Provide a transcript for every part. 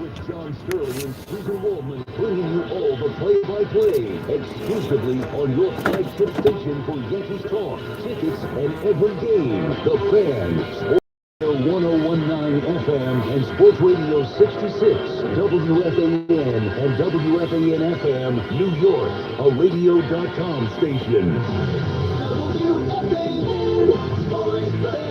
with John Sterling and Susan Waldman, bringing you all the play-by-play exclusively on your flagship station for Yankees talk, tickets, and every game. The Fan, Sports Radio 1019 FM and Sports Radio 66, WFAN and WFAN FM, New York, a radio.com station.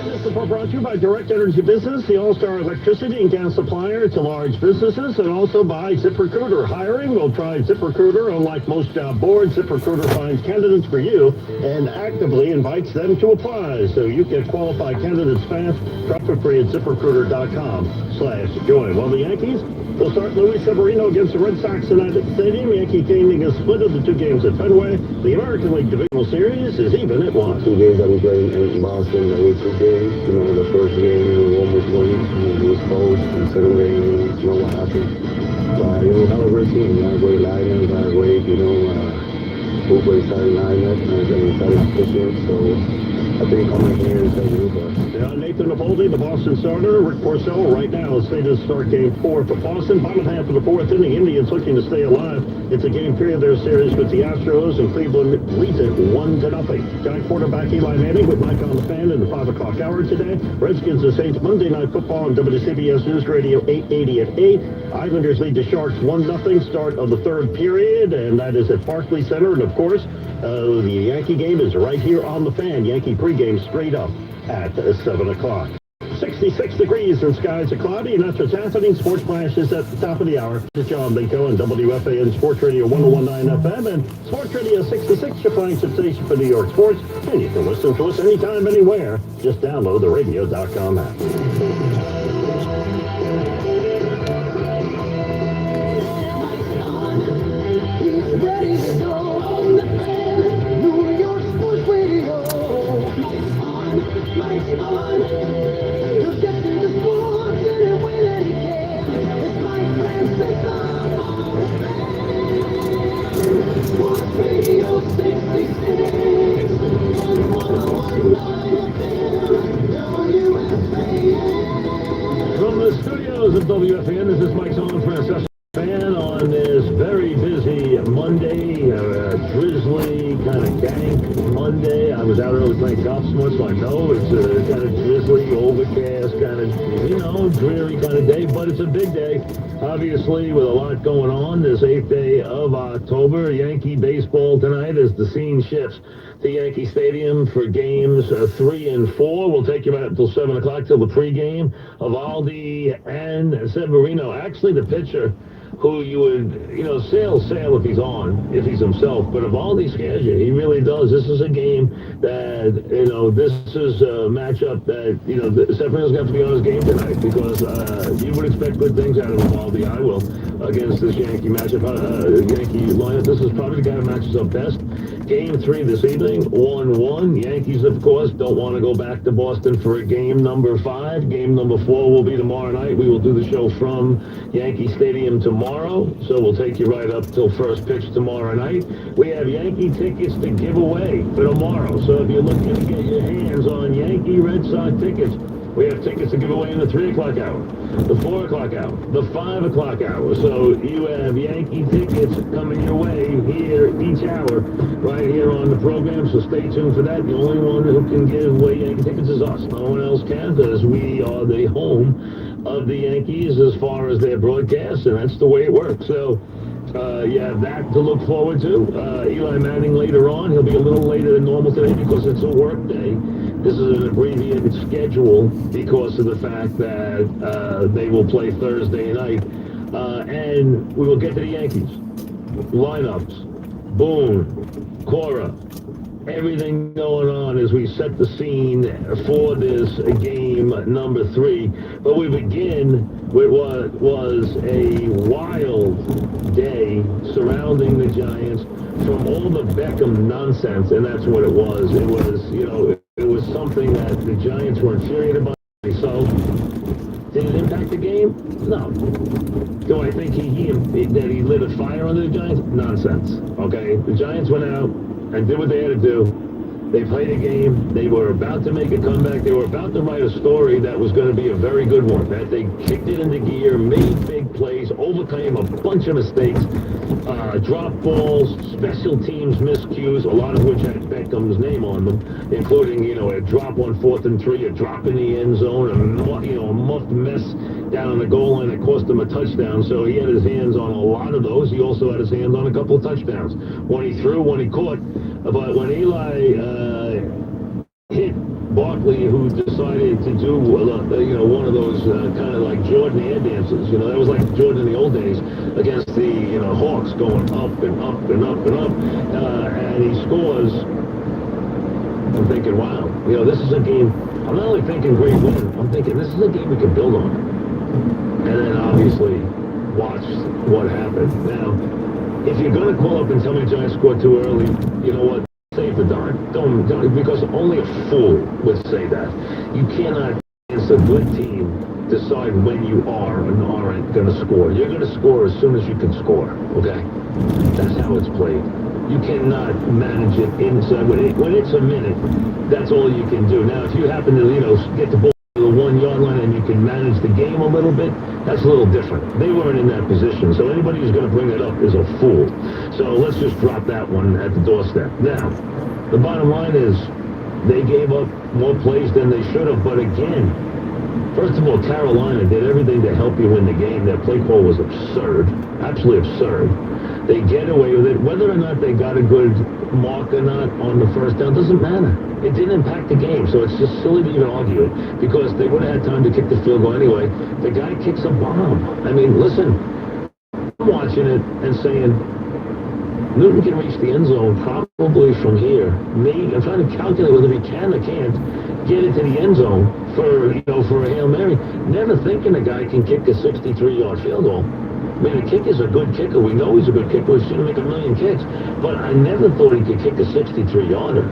This is brought to you by Direct Energy Business, the all-star electricity and gas supplier to large businesses, and also by ZipRecruiter. Hiring, we'll try ZipRecruiter. Unlike most job boards, ZipRecruiter finds candidates for you and actively invites them to apply. So you get qualified candidates fast. Drop it free at ZipRecruiter.com/join. Well, the Yankees will start Luis Severino against the Red Sox tonight at the stadium. Yankee gaming is split of the two games at Fenway. The American League Divisional Series is even at 1. 2 games that we played in Boston, there were 2 games. The first game, we almost won. We was close. The second game, what happened. But, hell of a team. Great lineup, great, full great starting lineup, and then started pitching. So I think coming here is going to be good. Nathan Eovaldi, the Boston starter. Rick Porcello right now is slated to start game 4 for Boston. Bottom half of the 4th inning, Indians looking to stay alive. It's a game 3 of their series with the Astros, and Cleveland leads it 1-0. Giant quarterback Eli Manning with Mike on the Fan in the 5 o'clock hour today. Redskins and Saints Monday Night Football on WCBS News Radio 880 at 8. Islanders lead the Sharks 1-0 start of the 3rd period, and that is at Barclays Center. And of course, the Yankee game is right here on the Fan. Yankee pregame straight up at 7 o'clock. 66 degrees and skies are cloudy, and that's what's happening. Sports Flashes at the top of the hour. This is John Linko and WFAN Sports Radio 1019 FM and Sports Radio 66, your flagship station for New York sports. And you can listen to us anytime, anywhere. Just download the radio.com app. From the studios of WFAN, this is Mike Solon for SS Fan on this very busy Monday, drizzly, kind of dank Monday. I was out early playing golf this morning, so I know it's a kind of drizzly, overcast, kind of, dreary kind of day, but it's a big day, obviously, with a lot going on. This 8th day of October, Yankee baseball tonight as the scene shifts to Yankee Stadium for games 3 and 4. We'll take you right up until 7 o'clock till the pregame. Eovaldi and Severino, actually the pitcher who you would, sail if he's on, if he's himself. But Eovaldi scares you. He really does. This is a game that, this is a matchup that, Severino's got to be on his game tonight because you would expect good things out of Eovaldi. I will, against this Yankee matchup, Yankee lineup. This is probably the guy who matches up best. Game 3 this evening, 1-1. Yankees, of course, don't want to go back to Boston for a game number 5. Game number 4 will be tomorrow night. We will do the show from Yankee Stadium tomorrow, so we'll take you right up till first pitch tomorrow night. We have Yankee tickets to give away for tomorrow, so if you're looking to get your hands on Yankee Red Sox tickets, we have tickets to give away in the 3 o'clock hour, the 4 o'clock hour, the 5 o'clock hour. So you have Yankee tickets coming your way here each hour, right here on the program. So stay tuned for that. The only one who can give away Yankee tickets is us. No one else can, because we are the home of the Yankees as far as their broadcast, and that's the way it works. So you have that to look forward to. Eli Manning later on. He'll be a little later than normal today because it's a work day. This is an abbreviated schedule because of the fact that they will play Thursday night. And we will get to the Yankees. Lineups, Boone, Cora, everything going on as we set the scene for this game number 3. But we begin with what was a wild day surrounding the Giants from all the Beckham nonsense, and that's what it was. It was, it was something that the Giants were infuriated by. So, did it impact the game? No. Do I think that he lit a fire under the Giants? Nonsense. Okay? The Giants went out and did what they had to do. They played a game. They were about to make a comeback. They were about to write a story that was going to be a very good one. That they kicked it into gear, made big plays, plays, overcame a bunch of mistakes, drop balls, special teams miscues, a lot of which had Beckham's name on them, including, a drop on 4th and 3, a drop in the end zone, a muffed mess down on the goal line that cost him a touchdown. So he had his hands on a lot of those. He also had his hands on a couple of touchdowns. One he threw, one he caught. But when Eli hit Barkley, who decided to do, one of those kind of like Jordan air dances. That was like Jordan in the old days against the, Hawks, going up and up and up and up. And he scores. I'm thinking, wow, this is a game. I'm not only thinking great win, I'm thinking this is a game we can build on. And then obviously watch what happened. Now, if you're going to call up and tell me the Giants scored too early, you know what? Save the dime. Don't, because only a fool would say that. You cannot, against a good team, decide when you are and aren't going to score. You're going to score as soon as you can score, okay? That's how it's played. You cannot manage it inside. When it's a minute, that's all you can do. Now, if you happen to, get the ball to the 1 yard line and you can manage the game a little bit, that's a little different. They weren't in that position, so anybody who's going to bring it up is a fool. So let's just drop that one at the doorstep. Now, the bottom line is they gave up more plays than they should have, but again, first of all, Carolina did everything to help you win the game. Their play call was absurd, absolutely absurd. They get away with it. Whether or not they got a good mark or not on the first down doesn't matter. It didn't impact the game, so it's just silly to even argue it because they would have had time to kick the field goal anyway. The guy kicks a bomb. I mean, listen, I'm watching it and saying, Newton can reach the end zone probably from here. Maybe I'm trying to calculate whether he can or can't get into the end zone for a Hail Mary. Never thinking a guy can kick a 63-yard field goal. I mean, a kick is a good kicker. We know he's a good kicker. He's going to make a million kicks. But I never thought he could kick a 63-yarder.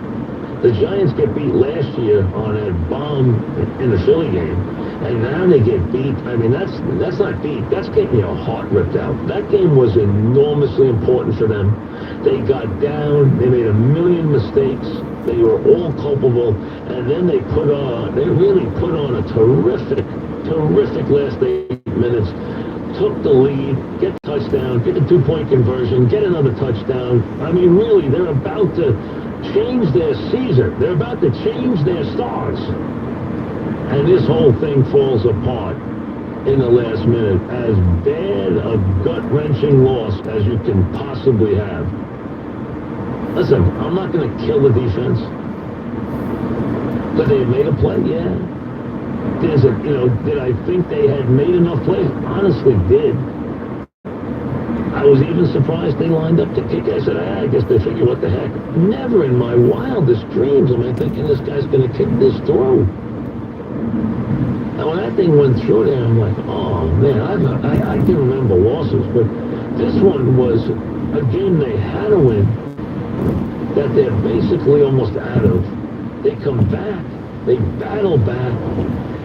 The Giants get beat last year on a bomb in the Philly game, and now they get beat. I mean, that's not beat. That's getting your heart ripped out. That game was enormously important for them. They got down. They made a million mistakes. They were all culpable, and then they really put on a terrific last 8 minutes. Took the lead, get the touchdown, get the 2-point conversion, get another touchdown. I mean, really, they're about to change their season. They're about to change their stars. And this whole thing falls apart in the last minute. As bad a gut-wrenching loss as you can possibly have. Listen, I'm not going to kill the defense. But they made a play, yeah. Did I think they had made enough plays? Honestly, did. I was even surprised they lined up to kick. I said, I guess they figured, what the heck? Never in my wildest dreams am I thinking this guy's going to kick this through. And when that thing went through there, I'm like, oh, man, I can remember losses, but this one was a game they had to win that they're basically almost out of. They come back. They battle back.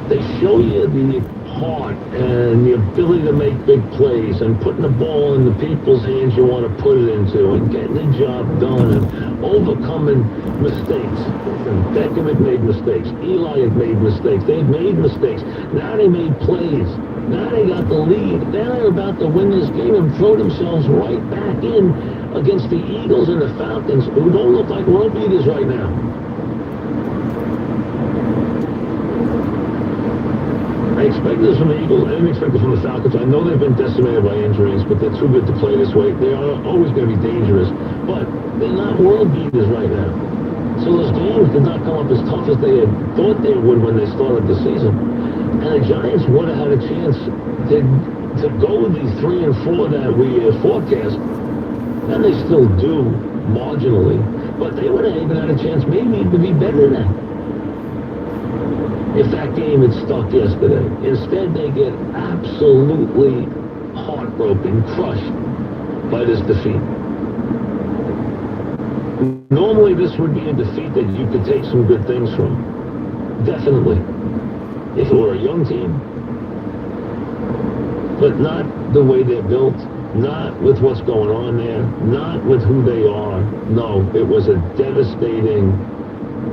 They show you the heart and the ability to make big plays and putting the ball in the people's hands you want to put it into and getting the job done and overcoming mistakes. And Beckham had made mistakes. Eli had made mistakes. They had made mistakes. Now they made plays. Now they got the lead. Now they're about to win this game and throw themselves right back in against the Eagles and the Falcons, who don't look like world beaters right now. I expect this from the Eagles. I didn't expect it from the Falcons. I know they've been decimated by injuries, but they're too good to play this way. They are always going to be dangerous, but they're not world beaters right now. So those games did not come up as tough as they had thought they would when they started the season. And the Giants would have had a chance to go with these 3 and 4 that we forecast, and they still do marginally, but they would have even had a chance maybe to be better than that if that game had stuck yesterday. Instead, they get absolutely heartbroken, crushed by this defeat. Normally, this would be a defeat that you could take some good things from. Definitely. If it were a young team. But not the way they're built, not with what's going on there, not with who they are. No, it was a devastating,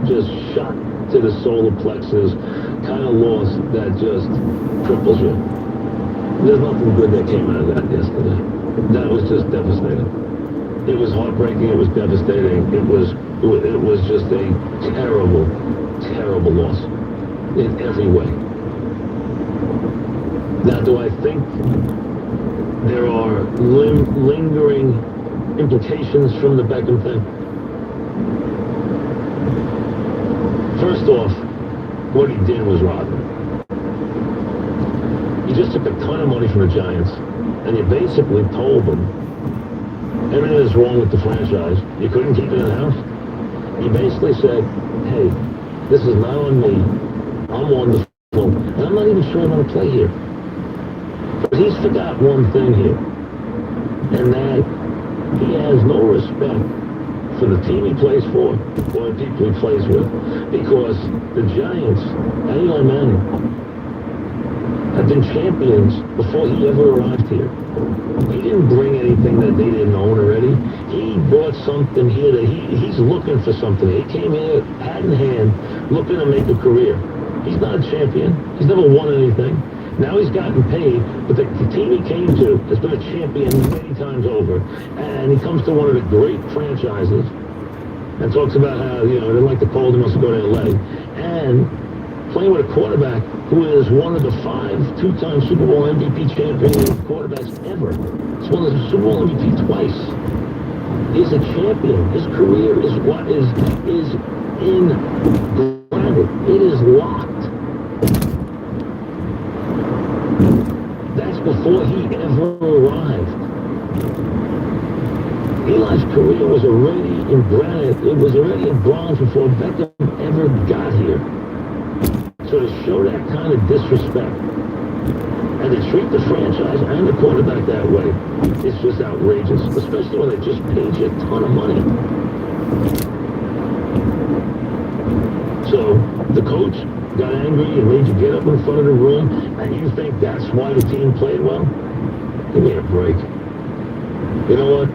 just shot to the solar plexus kind of loss that just cripples you. There's nothing good that came out of that yesterday. That was just devastating. It was heartbreaking. It was devastating. It was just a terrible, terrible loss in every way. Now, do I think there are lingering implications from the Beckham thing? First off, what he did was rotten. You just took a ton of money from the Giants, and you basically told them everything is wrong with the franchise. You couldn't keep it in-house. You basically said, hey, this is not on me. I'm wonderful, and I'm not even sure I'm going to play here. But he's forgot one thing here, and that he has no respect for the team he plays for or the people he plays with, because the Giants and Eli Manning have been champions before he ever arrived here. He didn't bring anything that they didn't own already. He brought something here that he's looking for something. He came here hat in hand looking to make a career. He's not a champion. He's never won anything. Now he's gotten paid, but the team he came to has been a champion many times over. And he comes to one of the great franchises and talks about how, they like the cold, he wants to go to LA. And playing with a quarterback who is one of the 5 two-time Super Bowl MVP champion quarterbacks ever. He's won the Super Bowl MVP twice. He's a champion. His career is what is in granted. It is locked. That's before he ever arrived. Eli's career was already in granite. It was already in bronze before Beckham ever got here. So to show that kind of disrespect and to treat the franchise and the quarterback that way, it's just outrageous, especially when they just paid you a ton of money. So the coach got angry and made you get up in front of the room, and you think that's why the team played well? Give me a break. You know what?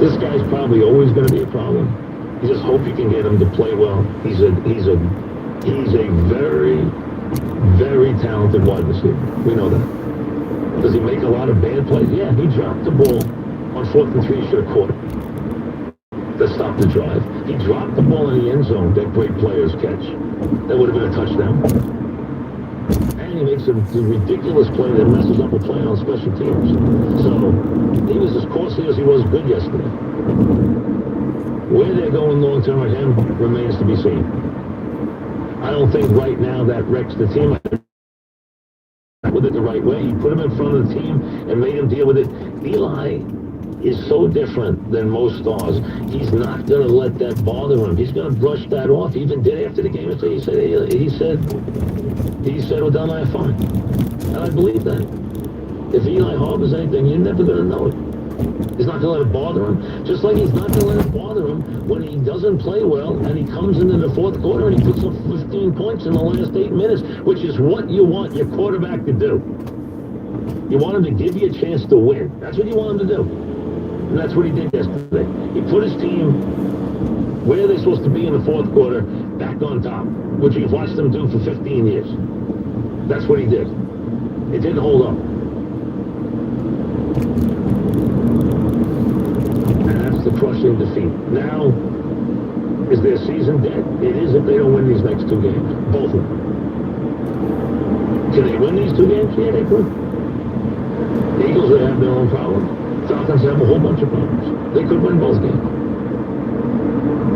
This guy's probably always going to be a problem. You just hope you can get him to play well. He's a very, very talented wide receiver. We know that. Does he make a lot of bad plays? Yeah, he dropped the ball on 4th and 3. He should have caught it. That stopped the drive. He dropped the ball in the end zone that great players catch. That would have been a touchdown. And he makes a ridiculous play that messes up a play on special teams. So, he was as costly as he was good yesterday. Where they're going long-term with him remains to be seen. I don't think right now that wrecks the team. With it the right way. He put him in front of the team and made him deal with it. Eli is so different than most stars. He's not going to let that bother him. He's going to brush that off. He even did after the game. He said, Odell and I are fine. And I believe that. If Eli harbors anything, you're never going to know it. He's not going to let it bother him. Just like he's not going to let it bother him when he doesn't play well and he comes into the 4th quarter and he puts up 15 points in the last 8 minutes, which is what you want your quarterback to do. You want him to give you a chance to win. That's what you want him to do. And that's what he did yesterday. He put his team where they're supposed to be in the 4th quarter back on top, which we've watched them do for 15 years. That's what he did. It didn't hold up. The crushing defeat. Now, is their season dead? It is if they don't win these next 2 games. Both of them. Can they win these 2 games? Yeah, they could. The Eagles would have their own problems. Falcons have a whole bunch of problems. They could win both games.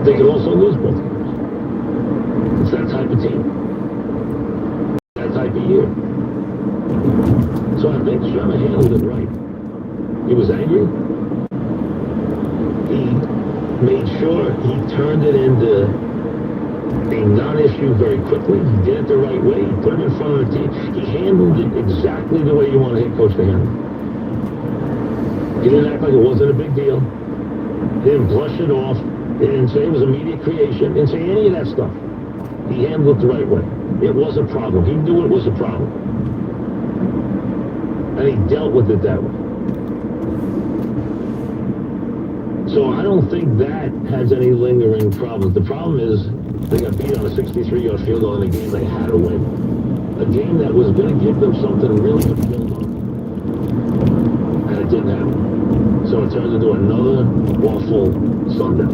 They could also lose both games. It's that type of team. That type of year. So I think Sherman handled it right. He was angry. He made sure he turned it into a non-issue very quickly. He did it the right way. He put him in front of the team. He handled it exactly the way you want a head coach to handle it. He didn't act like it wasn't a big deal. He didn't brush it off. He didn't say it was immediate creation. He didn't say any of that stuff. He handled it the right way. It was a problem. He knew it was a problem. And he dealt with it that way. So I don't think that has any lingering problems. The problem is they got beat on a 63-yard field goal in a game they had to win. A game that was going to give them something really to build on. it turns into another awful Sunday.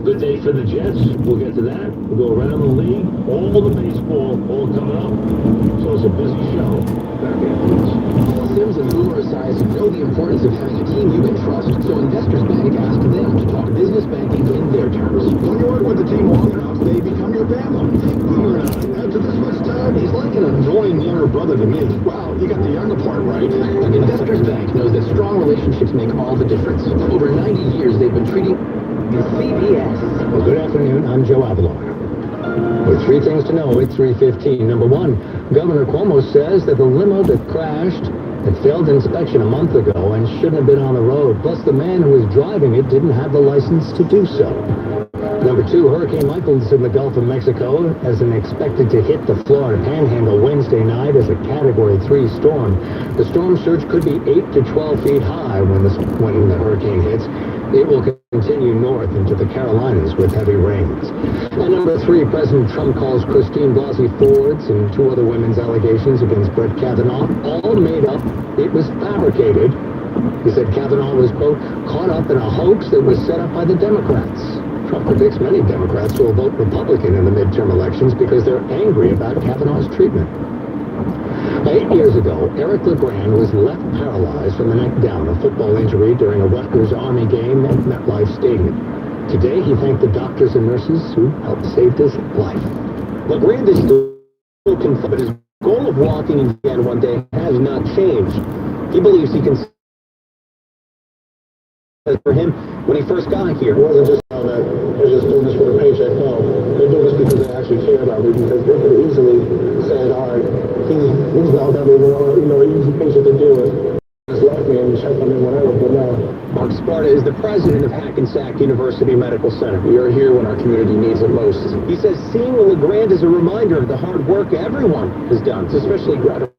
Good day for the Jets. We'll get to that. We'll go around the league. All the baseball, all coming up. So it's a busy show. Back afterwards. Sims and Boomer Esiason know the importance of having a team you can trust, so Investors Bank asked them to talk business banking in their terms. When you work with the team long enough, they become your family. Boomer and I, after this much time, he's like an annoying younger brother to me. Wow, you got the younger part right. Investors Bank knows that strong relationships make all the difference. For over 90 years, they've been treating CBS. Well, good afternoon. I'm Joe Avalon. With three things to know at 3:15. Number one, Governor Cuomo says that the limo that crashed had failed inspection a month ago and shouldn't have been on the road. Plus, the man who was driving it didn't have the license to do so. Number two, Hurricane Michael's in the Gulf of Mexico as an expected to hit the Florida Panhandle Wednesday night as a Category 3 storm. The storm surge could be 8 to 12 feet high when the hurricane hits. It will continue north into the Carolinas with heavy rains. And number three, President Trump calls Christine Blasey Ford's and two other women's allegations against Brett Kavanaugh all made up. It was fabricated. He said Kavanaugh was, quote, caught up in a hoax that was set up by the Democrats. Trump predicts many Democrats will vote Republican in the midterm elections because they're angry about Kavanaugh's treatment. 8 years ago, Eric LeGrand was left paralyzed from the neck down, a football injury during a Rutgers Army game at MetLife Stadium. Today, he thanked the doctors and nurses who helped save his life. LeGrand is still confident, but his goal of walking again one day has not changed. He believes he can. For him, when he first got here, It wasn't just how that they're just doing this for a paycheck. No, they're doing this because they actually care about me. Because they could easily say, all right, he's not that easy patient to deal with. Just left me and check on me, whatever. But no. Mark Sparta is the president of Hackensack University Medical Center. We are here when our community needs it most. He says seeing LeGrand is a reminder of the hard work everyone has done. It's especially gratifying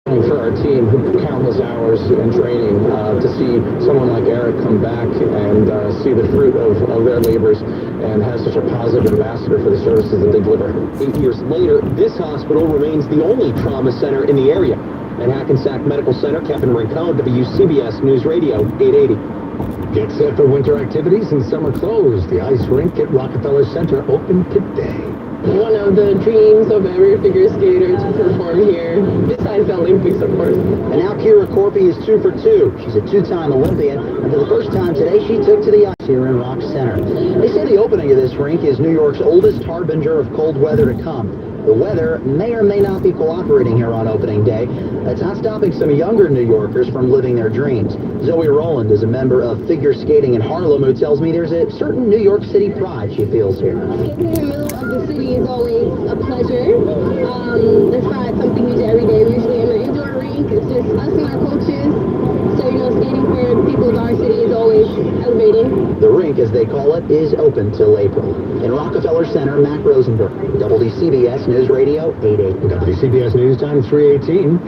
For our team, countless hours in training, to see someone like Eric come back and see the fruit of their labors and have such a positive ambassador for the services that they deliver. 8 years later, this hospital remains the only trauma center in the area. At Hackensack Medical Center, Kevin Rincon, WCBS News Radio 880. Get set for winter activities and summer clothes. The ice rink at Rockefeller Center opened today. One of the dreams of every figure skater to perform here, besides the Olympics, of course. And now Kira Corpy is 2 for 2. She's a two-time Olympian, and for the first time today, she took to the ice here in Rock Center. They say the opening of this rink is New York's oldest harbinger of cold weather to come. The weather may or may not be cooperating here on opening day. That's not stopping some younger New Yorkers from living their dreams. Zoe Rowland is a member of figure skating in Harlem who tells me there's a certain New York City pride she feels here. Skating in the middle of the city is always a pleasure. It's not something you do every day. We're usually in an indoor rink. It's just us and our coaches. So, skating for the people of our city is always elevating. The rink, as they call it, is open till April. In Rockefeller Center, Matt Rosenberg, WCBS News Radio 88. WCBS News Time 3:18.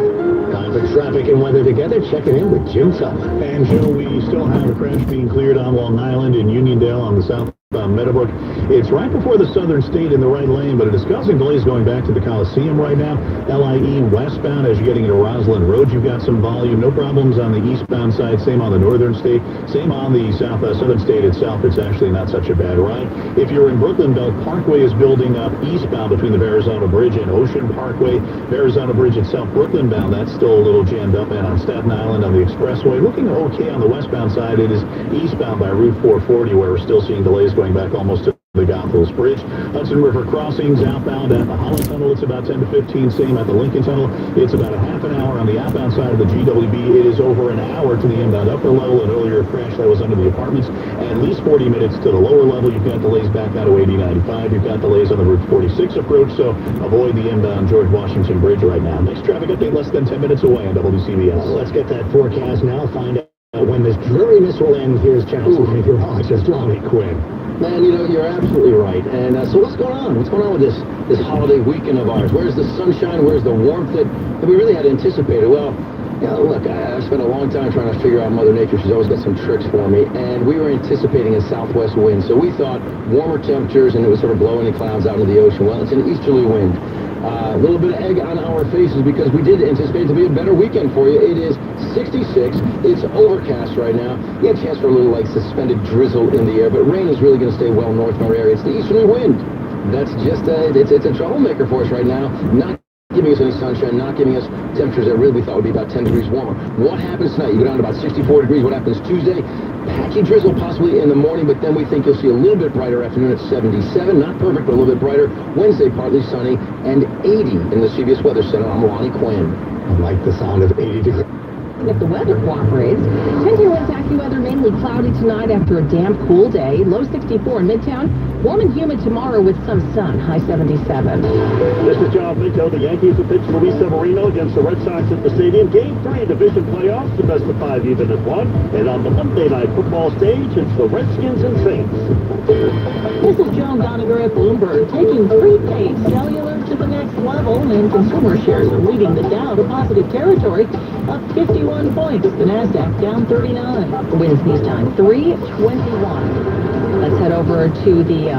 Time for traffic and weather together. Checking in with Jim Sullivan. And Joe, we still have a crash being cleared on Long Island in Uniondale on the south Meadowbrook. It's right before the Southern State in the right lane, but it is causing delays going back to the Coliseum right now. LIE westbound as you're getting into Roslyn Road, you've got some volume. No problems on the eastbound side. Same on the Northern State. Same on the Southern State itself. It's actually not such a bad ride. If you're in Brooklyn, Belt Parkway is building up eastbound between the Verrazano Bridge and Ocean Parkway. Verrazano Bridge itself, Brooklyn bound, that's still a little jammed up. And on Staten Island on the expressway, looking okay on the westbound side. It is eastbound by Route 440 where we're still seeing delays going back almost to the Goethals Bridge. Hudson River crossings outbound at the Holland Tunnel. It's about 10 to 15. Same at the Lincoln Tunnel. It's about a half an hour on the outbound side of the GWB. It is over an hour to the inbound upper level. An earlier crash that was under the apartments. And at least 40 minutes to the lower level. You've got delays back out of 8095. You've got delays on the Route 46 approach. So avoid the inbound George Washington Bridge right now. Next traffic update less than 10 minutes away on WCBS. Let's get that forecast now. Find out when this dreariness will end. Here's Channel 7 meteorologist Lonnie Quinn. Man, you're absolutely right. And so what's going on? What's going on with this holiday weekend of ours? Where's the sunshine? Where's the warmth that we really had anticipated? Well, look, I spent a long time trying to figure out Mother Nature. She's always got some tricks for me. And we were anticipating a southwest wind. So we thought warmer temperatures, and it was sort of blowing the clouds out into the ocean. Well, it's an easterly wind. A little bit of egg on our faces because we did anticipate it to be a better weekend for you. It is 66. It's overcast right now. You have a chance for a little, like, suspended drizzle in the air, but rain is really going to stay well north of our area. It's the easterly wind. That's just it's a troublemaker for us right now. Not giving us any sunshine, not giving us temperatures that really we thought would be about 10 degrees warmer. What happens tonight? You go down to about 64 degrees. What happens Tuesday? Patchy drizzle possibly in the morning, but then we think you'll see a little bit brighter afternoon at 77. Not perfect, but a little bit brighter. Wednesday, partly sunny, and 80 in the CBS Weather Center. I'm Lonnie Quinn. I like the sound of 80 degrees. If the weather cooperates, 10-year-old AccuWeather mainly cloudy tonight after a damp, cool day. Low 64 in Midtown. Warm and humid tomorrow with some sun. High 77. This is John Pinto. The Yankees have pitched Luis Severino against the Red Sox at the stadium. Game 3 division playoffs, the best of 5 even at 1. And on the Monday night football stage, it's the Redskins and Saints. This is Joan Goniger at Bloomberg, taking prepaid cellular to the next level, and consumer shares are leading the Dow to positive territory, up 51 points. The Nasdaq down 39. Wins News Time 3:21. Let's head over to the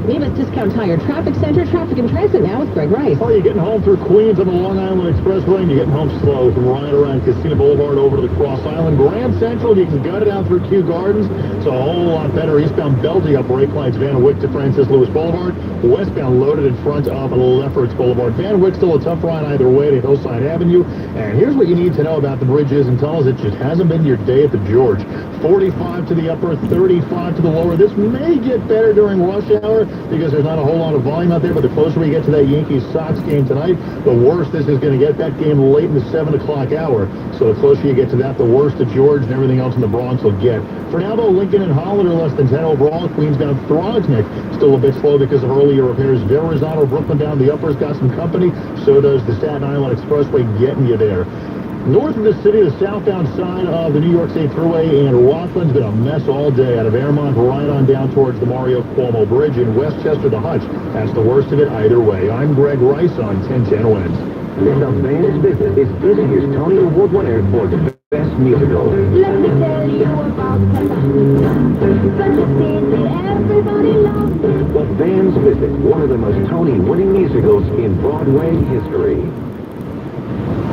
Lemo's Discount Tire Traffic Center. Traffic and Transit now with Greg Rice. Oh, you're getting home through Queens on the Long Island Expressway, and you're getting home slow from right around Casino Boulevard over to the Cross Island. Grand Central, you can gut it out through Kew Gardens. It's a whole lot better. Eastbound belting up brake lights, Van Wyck to Francis Lewis Boulevard. Westbound loaded in front of Lefferts Boulevard. Van Wyck still a tough ride either way to Hillside Avenue. And here's what you need to know about the bridges and tunnels. It just hasn't been your day at the George. 45 to the upper, 35 to the lower. This may get better during rush hour because there's not a whole lot of volume out there, but the closer we get to that Yankees-Sox game tonight, the worse this is going to get. That game late in the 7 o'clock hour. So the closer you get to that, the worse the George and everything else in the Bronx will get. For now, though, Lincoln and Holland are less than 10 overall. Queens down Thrognick, still a bit slow because of earlier repairs. Verrazano, Brooklyn down the uppers, got some company. So does the Staten Island Expressway getting you there. North of the city, the southbound side of the New York State Thruway and Rockland's been a mess all day. Out of Airmont, right on down towards the Mario Cuomo Bridge. In Westchester, the Hutch. That's the worst of it either way. I'm Greg Rice on 1010 Wins. And the band's business is busy as Tony Award winner for the best musical. Let me tell you about Casablanca. Such a scene that everybody loves. The band's visit, one of the most Tony-winning musicals in Broadway history.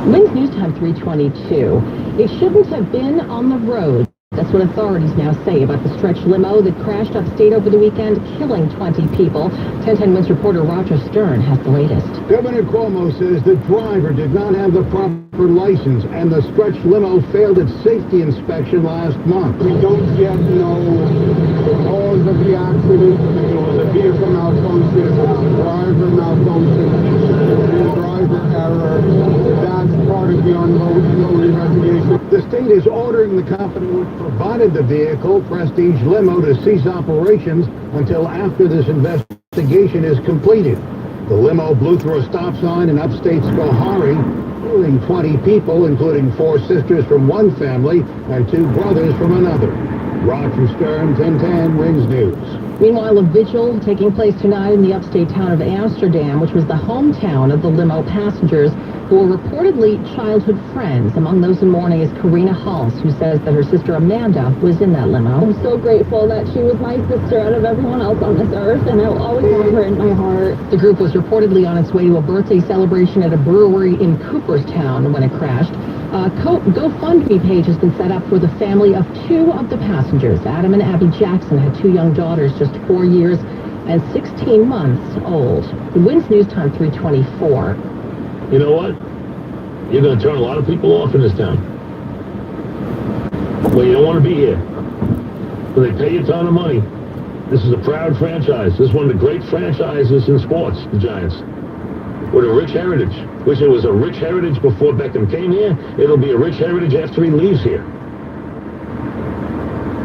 Wins News Time 3:22. It shouldn't have been on the road. That's what authorities now say about the stretch limo that crashed upstate over the weekend, killing 20 people. 1010 Wins reporter Roger Stern has the latest. Governor Cuomo says the driver did not have the proper license and the stretch limo failed its safety inspection last month. We don't yet know the cause of the accident. It was a vehicle malfunction, driver malfunction, driver error. That's part of the ongoing investigation. The state is ordering the company which provided the vehicle, Prestige Limo, to cease operations until after this investigation is completed. The limo blew through a stop sign in upstate Schoharie, killing 20 people, including 4 sisters from one family and 2 brothers from another. Roger Stern, 1010 Wins News. Meanwhile, a vigil taking place tonight in the upstate town of Amsterdam, which was the hometown of the limo passengers who were reportedly childhood friends. Among those in mourning is Karina Hulse, who says that her sister Amanda was in that limo. I'm so grateful that she was my sister out of everyone else on this earth, and I will always have her in my heart. The group was reportedly on its way to a birthday celebration at a brewery in Cooperstown when it crashed. A GoFundMe page has been set up for the family of 2 of the passengers. Adam and Abby Jackson had 2 young daughters, just 4 years and 16 months old. The Wins News Time 3:24. You know what? You're going to turn a lot of people off in this town. Well, you don't want to be here. When they pay you a ton of money. This is a proud franchise. This is one of the great franchises in sports, the Giants. With a rich heritage. Wish it was a rich heritage before Beckham came here. It'll be a rich heritage after he leaves here.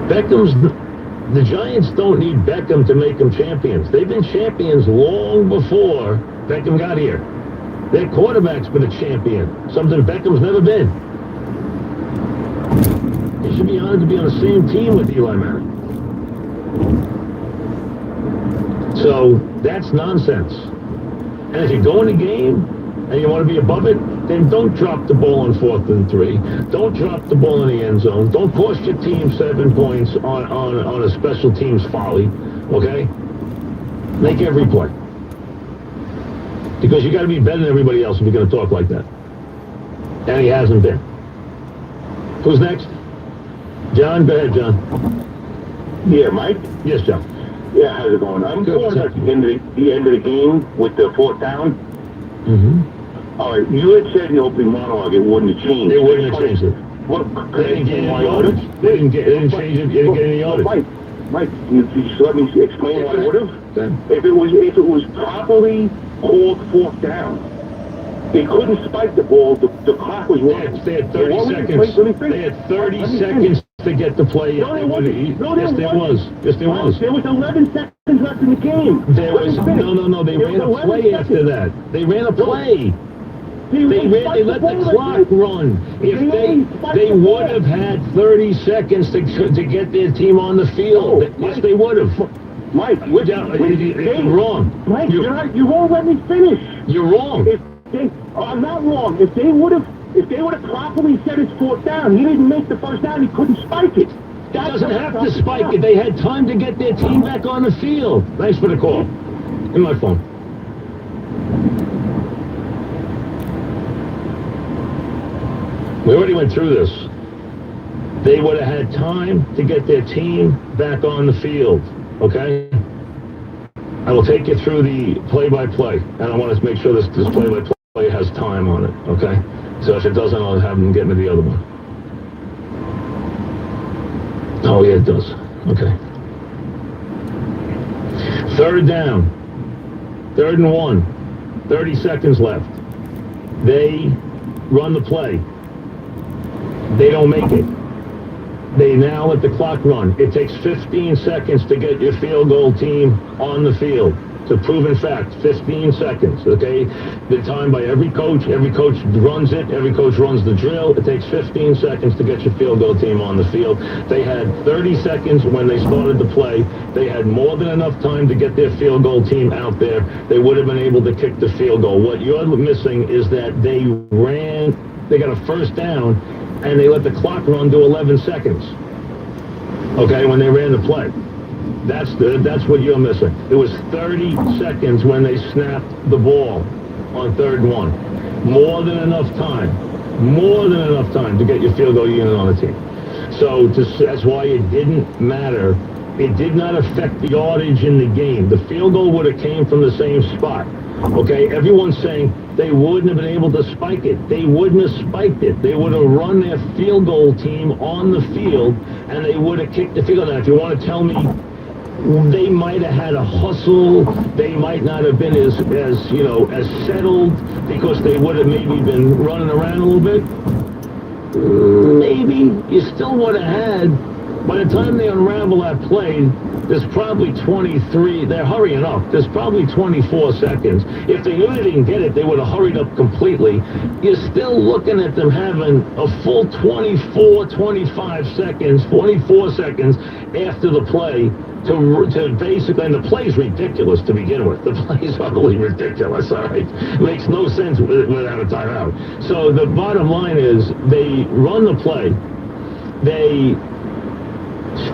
The Giants don't need Beckham to make them champions. They've been champions long before Beckham got here. Their quarterback's been a champion, something Beckham's never been. He should be honored to be on the same team with Eli Manning. So that's nonsense. And if you go in a game and you want to be above it, then don't drop the ball on 4th and 3. Don't drop the ball in the end zone. Don't cost your team 7 points on a special teams folly, okay? Make every play. Because you got to be better than everybody else if you're going to talk like that. And he hasn't been. Who's next? John? Go ahead, John. Yeah, Mike? Yes, John. Yeah, how's it going? I'm calling at the end of the game with the fourth down. Mm-hmm. All right, you had said in the opening monologue it wouldn't have changed. It wouldn't have changed it. What? They didn't get any yardage. They didn't change it. You didn't get any yardage. Mike, you just let me explain why it would have. Okay. If it was properly called fourth down, they couldn't spike the ball. The clock was running. They had 30 seconds. They had 30 seconds to get the play. No, there wasn't. Yes, there was. Yes, there was. There was 11 seconds left in the game. There was no. They ran a play after that. They ran a play. They let the clock run. If they would have had 30 seconds to get their team on the field. Yes, they would have. Mike, you're wrong. Mike, you won't let me finish. You're wrong. I'm not wrong. If they would have properly said it's fourth down, he didn't make the first down. He couldn't spike it. That doesn't have to spike it. They had time to get their team back on the field. Thanks for the call. In my phone. We already went through this. They would have had time to get their team back on the field, okay? I will take you through the play-by-play, and I want to make sure this play-by-play has time on it, okay? So if it doesn't, I'll have them get me the other one. Oh, yeah, it does. Okay. Third down. 3rd and 1. 30 seconds left. They run the play. They don't make it. They now let the clock run. It takes 15 seconds to get your field goal team on the field. It's a proven fact. 15 seconds, okay? The time by every coach. Every coach runs it. Every coach runs the drill. It takes 15 seconds to get your field goal team on the field. They had 30 seconds when they started the play. They had more than enough time to get their field goal team out there. They would have been able to kick the field goal. What you're missing is that they got a first down, and they let the clock run to 11 seconds, okay, when they ran the play. That's what you're missing. It was 30 seconds when they snapped the ball on 3rd and 1. More than enough time to get your field goal unit on the team. So that's why it didn't matter. It did not affect the yardage in the game. The field goal would have came from the same spot. Okay, everyone's saying they wouldn't have been able to spike it. They wouldn't have spiked it. They would have run their field goal team on the field, and they would have kicked the field goal. Now, if you want to tell me they might have had a hustle, they might not have been as settled because they would have maybe been running around a little bit. Maybe you still would have had. By the time they unravel that play, there's probably 23. They're hurrying up. There's probably 24 seconds. If they knew they didn't get it, they would have hurried up completely. You're still looking at them having a full 24 seconds after the play to basically, and the play's ridiculous to begin with. The play's utterly ridiculous, all right? It makes no sense without a timeout. So the bottom line is they run the play. They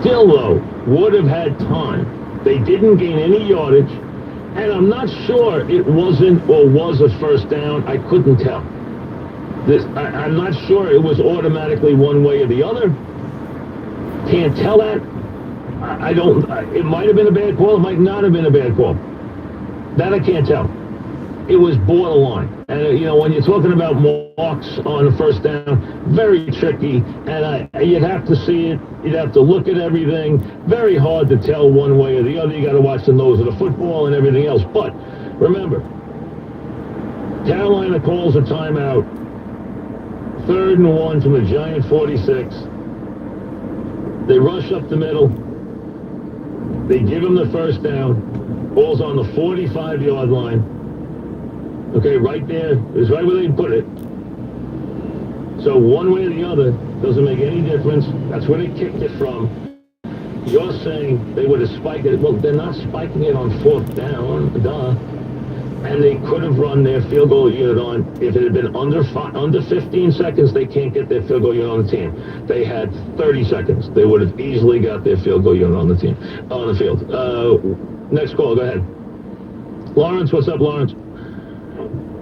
still, though, would have had time. They didn't gain any yardage, and I'm not sure it wasn't or was a first down. I couldn't tell. I'm not sure it was automatically one way or the other. Can't tell that. I don't. It might have been a bad call. It might not have been a bad call. That I can't tell. It was borderline. And, when you're talking about marks on a first down, very tricky. And you'd have to see it. You'd have to look at everything. Very hard to tell one way or the other. You got to watch the nose of the football and everything else. But remember, Carolina calls a timeout. 3rd and 1 from the Giant 46. They rush up the middle. They give him the first down. Ball's on the 45-yard line. Okay, right there is right where they put it. So one way or the other doesn't make any difference. That's where they kicked it from. You're saying they would have spiked it. Well, they're not spiking it on 4th down, duh. And they could have run their field goal unit on. If it had been under 15 seconds, they can't get their field goal unit on the team. They had 30 seconds. They would have easily got their field goal unit on the field. Next call, go ahead. Lawrence, what's up, Lawrence?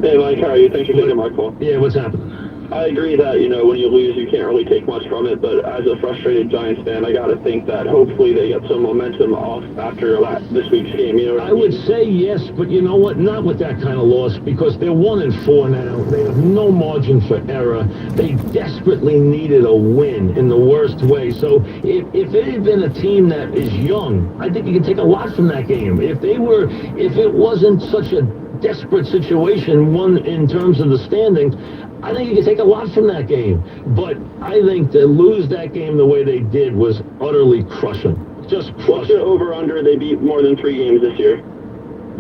Hey, Mike, how are you? Thanks for taking my call. Yeah, what's happening? I agree that, when you lose, you can't really take much from it, but as a frustrated Giants fan, I got to think that hopefully they get some momentum off after this week's game, you know what I I would say yes, but you know what? Not with that kind of loss, because they're 1-4 now. They have no margin for error. They desperately needed a win in the worst way. So if it had been a team that is young, I think you could take a lot from that game. If it wasn't such a desperate situation, one in terms of the standings, I think you can take a lot from that game. But I think to lose that game the way they did was utterly crushing. Just crushing. What's your over-under? They beat more than 3 games this year.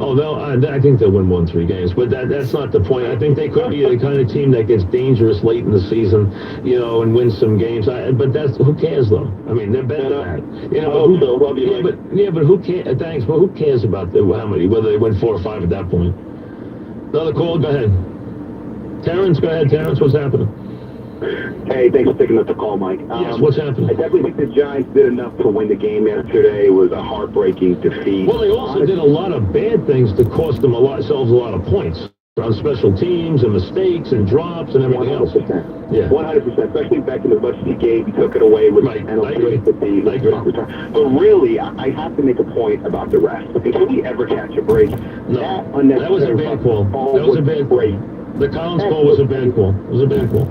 Oh, no, I think they'll win 1-3 games, but that's not the point. I think they could be the kind of team that gets dangerous late in the season, and wins some games. But who cares, though? I mean, they're better than that. I hope so. Love you, Mike. But who cares? Thanks, but who cares about how many, whether they win 4 or 5 at that point? Another call, go ahead. Terrence, go ahead, Terrence, what's happening? Hey, thanks for picking up the call, Mike. Yes, what's happening? I definitely think the Giants did enough to win the game yesterday. It was a heartbreaking defeat. Well, they also did a lot of bad things to cost themselves a lot of points on special teams and mistakes and drops and everything 100%. else. Yeah. 100%, especially back in the much he gave, he took it away with Right. penalty. I agree. But really, I have to make a point about the rest. Can we ever catch a break? No, that was a bad call. That was a bad call. The Collins call was a bad call. It was a bad call.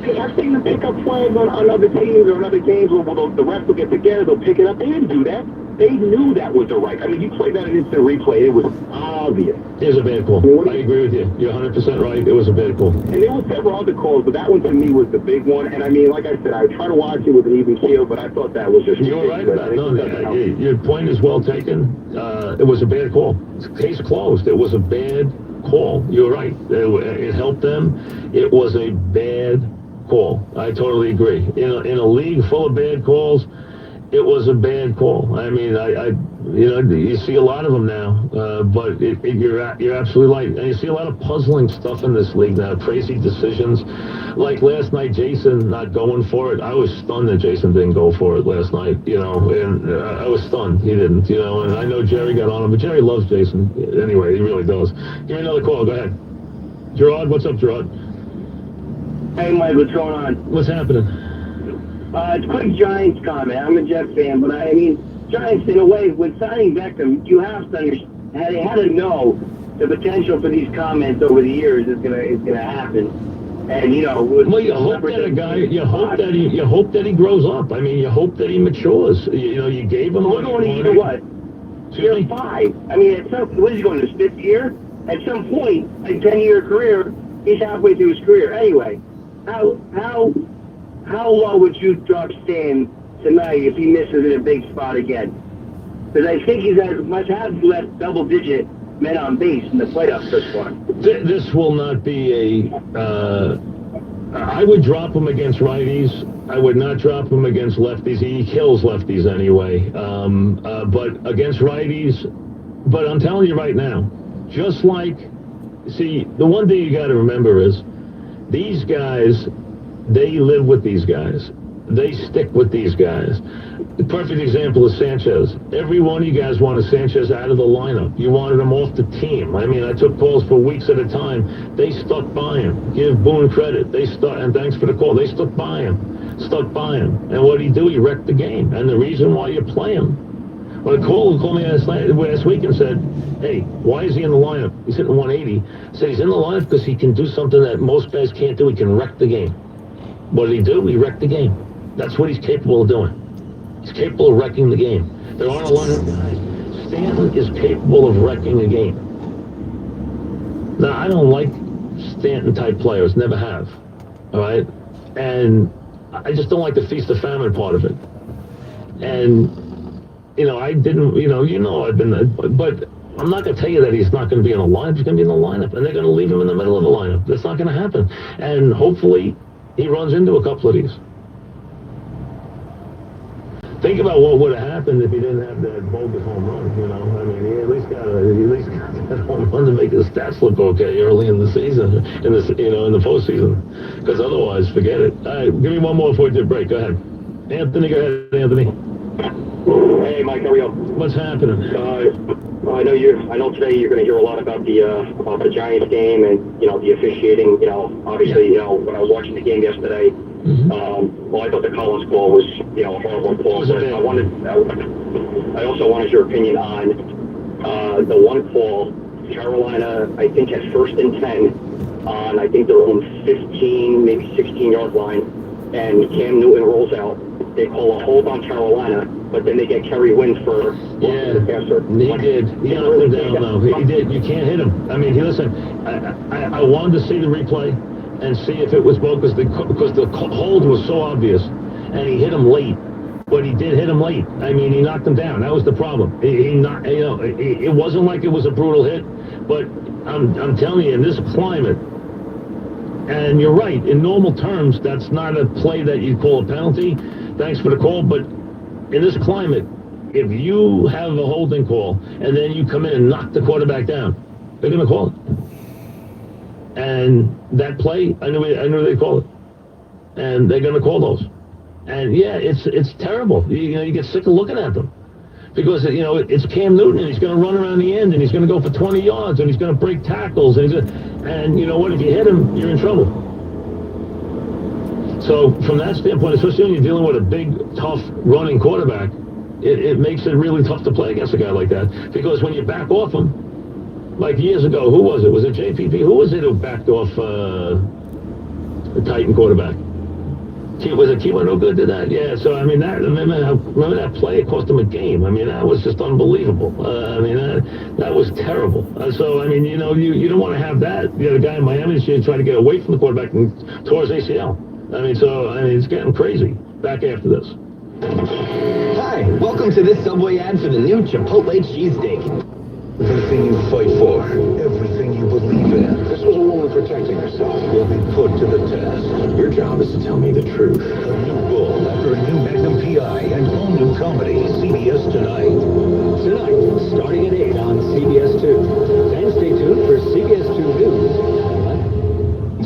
I've seen them pick up flags on other teams or on other games where the refs will get together, they'll pick it up. They didn't do that. They knew that was the right. I mean, you played that in instant replay. It was obvious. It was a bad call. I agree with you. You're 100% right. It was a bad call. And there were several other calls, but that one to me was the big one. And I mean, like I said, I try to watch it with an even keel, but I thought that was just You're right about it. No, your point is well taken. It was a bad call. Case closed. It was a bad call. You're right. It helped them. It was a bad call. I totally agree. In a league full of bad calls, it was a bad call. I mean, you see a lot of them now, but you're absolutely right. And you see a lot of puzzling stuff in this league now, crazy decisions. Like last night, Jason not going for it. I was stunned that Jason didn't go for it last night, and I was stunned he didn't, and I know Jerry got on him, but Jerry loves Jason. Anyway, he really does. Give me another call. Go ahead. Gerard, what's up, Gerard? Hey, Mike, what's going on? What's happening? It's a quick Giants comment. I'm a Jets fan, but I mean, Giants, in a way, with signing Beckham, you have to understand, they had to know the potential for these comments over the years is gonna happen. And well, you hope that a guy, you hope that he grows up. I mean, you hope that he matures. You gave him. We're going to year what? Year 5. I mean, what is he going to his 5th year? At some point, a 10-year career, he's halfway through his career. Anyway, how low would you drop Stan tonight if he misses in a big spot again? Because I think he's must have left double-digit men on base in the playoffs thus far. This will not be I would drop him against righties. I would not drop him against lefties. He kills lefties anyway. But against righties, but I'm telling you right now, just like, see, the one thing you got to remember is these guys, they live with these guys. They stick with these guys. The perfect example is Sanchez. Every one of you guys wanted Sanchez out of the lineup. You wanted him off the team. I mean, I took calls for weeks at a time. They stuck by him. Give Boone credit. And thanks for the call. They stuck by him. And what did he do? He wrecked the game. And the reason why you play him. Well, Cole called me last week and said, hey, why is he in the lineup? He's hitting 180. I said he's in the lineup because he can do something that most guys can't do. He can wreck the game. What did he do? He wrecked the game. That's what he's capable of doing. He's capable of wrecking the game. There aren't a lot of guys. Stanton is capable of wrecking a game. Now, I don't like Stanton-type players. Never have. All right? And I just don't like the feast of famine part of it. And, I didn't, I've been, but I'm not going to tell you that he's not going to be in the lineup. He's going to be in the lineup, and they're going to leave him in the middle of the lineup. That's not going to happen. And hopefully he runs into a couple of these. Think about what would have happened if he didn't have that bogus home run, I mean, he at least got that home run to make his stats look okay early in the season, in the postseason. Because otherwise, forget it. All right, give me one more before we take a break. Go ahead. Anthony, go ahead, Anthony. Hey, Mike, how are you? What's happening? I know today you're going to hear a lot about the Giants game and, the officiating. Obviously, when I was watching the game yesterday, well, I thought the Collins call was, a horrible call. But I also wanted your opinion on the one call. Carolina, I think, had 1st and 10 on, I think, their own 15, maybe 16-yard line, and Cam Newton rolls out. They call a hold on Carolina, but then they get Kerry Wynn for the passer. He did. He knocked him down, though. He did. You can't hit him. I mean, listen, I wanted to see the replay and see if it was both, because the hold was so obvious, and he hit him late. But he did hit him late. I mean, he knocked him down. That was the problem. It wasn't like it was a brutal hit, but I'm telling you, in this climate, and you're right, in normal terms, that's not a play that you call a penalty. Thanks for the call, but in this climate, if you have a holding call and then you come in and knock the quarterback down, they're going to call it. And that play, I knew they'd call it. And they're going to call those. And yeah, it's terrible. You get sick of looking at them. Because, it's Cam Newton, and he's going to run around the end, and he's going to go for 20 yards, and he's going to break tackles, and you know what, if you hit him, you're in trouble. So, from that standpoint, especially when you're dealing with a big, tough, running quarterback, it makes it really tough to play against a guy like that. Because when you back off him, like years ago, who was it? Was it JPP? Who was it who backed off the Titan quarterback? Was it Kimo no good did that? Yeah, so, I mean, remember that play? It cost him a game. I mean, that was just unbelievable. That was terrible. So, I mean, you don't want to have that. The guy in Miami trying to get away from the quarterback and tore his ACL. It's getting crazy. Back after this. Hi, welcome to this Subway ad for the new Chipotle cheesesteak. Everything you fight for, everything you believe in. This was a woman protecting herself. Will be put to the test. Your job is to tell me the truth. A new bull after a new Magnum PI and all new comedy. CBS Tonight. Tonight, starting at 8 on CBS 2. And stay tuned for CBS 2 News.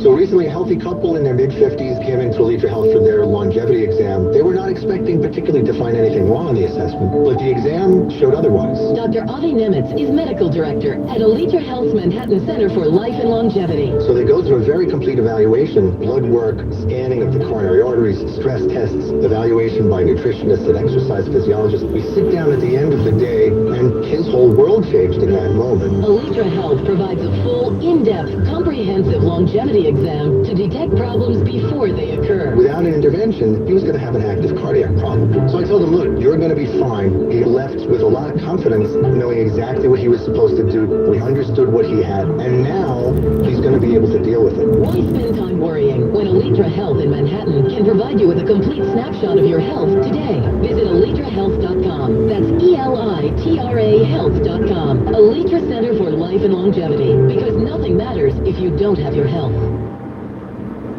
So recently, a healthy couple in their mid-50s came into Alitra Health for their longevity exam. They were not expecting particularly to find anything wrong on the assessment, but the exam showed otherwise. Dr. Avi Nemitz is medical director at Alitra Health's Manhattan Center for Life and Longevity. So they go through a very complete evaluation, blood work, scanning of the coronary arteries, stress tests, evaluation by nutritionists and exercise physiologists. We sit down at the end of the day, and his whole world changed in that moment. Alitra Health provides a full, in-depth, comprehensive longevity exam to detect problems before they occur. Without an intervention, he was going to have an active cardiac problem. So I told him, look, you're going to be fine. He left with a lot of confidence, knowing exactly what he was supposed to do. We understood what he had, and now he's going to be able to deal with it. Why spend time worrying when Alitra Health in Manhattan can provide you with a complete snapshot of your health today? Visit alitrahealth.com. That's ELITRA health.com. Alitra Center for Life and Longevity, because nothing matters if you don't have your health.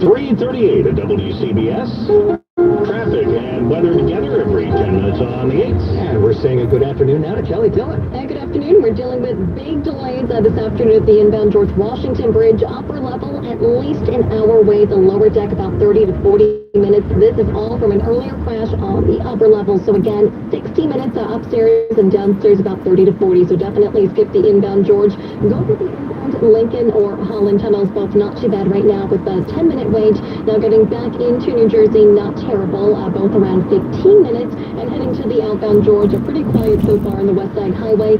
3:38 at WCBS. Traffic and weather together every 10 minutes on the 8th. And we're saying a good afternoon now to Kelly Dillon. Good afternoon. We're dealing with big delays this afternoon at the inbound George Washington Bridge. Upper level, at least an hour wait. The lower deck, about 30 to 40 minutes. This is all from an earlier crash on the upper level. So again, 60 minutes upstairs and downstairs about 30 to 40. So definitely skip the inbound George. Go for the inbound Lincoln or Holland tunnels. Both not too bad right now with a 10-minute wait. Now getting back into New Jersey, not terrible. Both around 15 minutes. And heading to the outbound George, pretty quiet so far on the West Side Highway.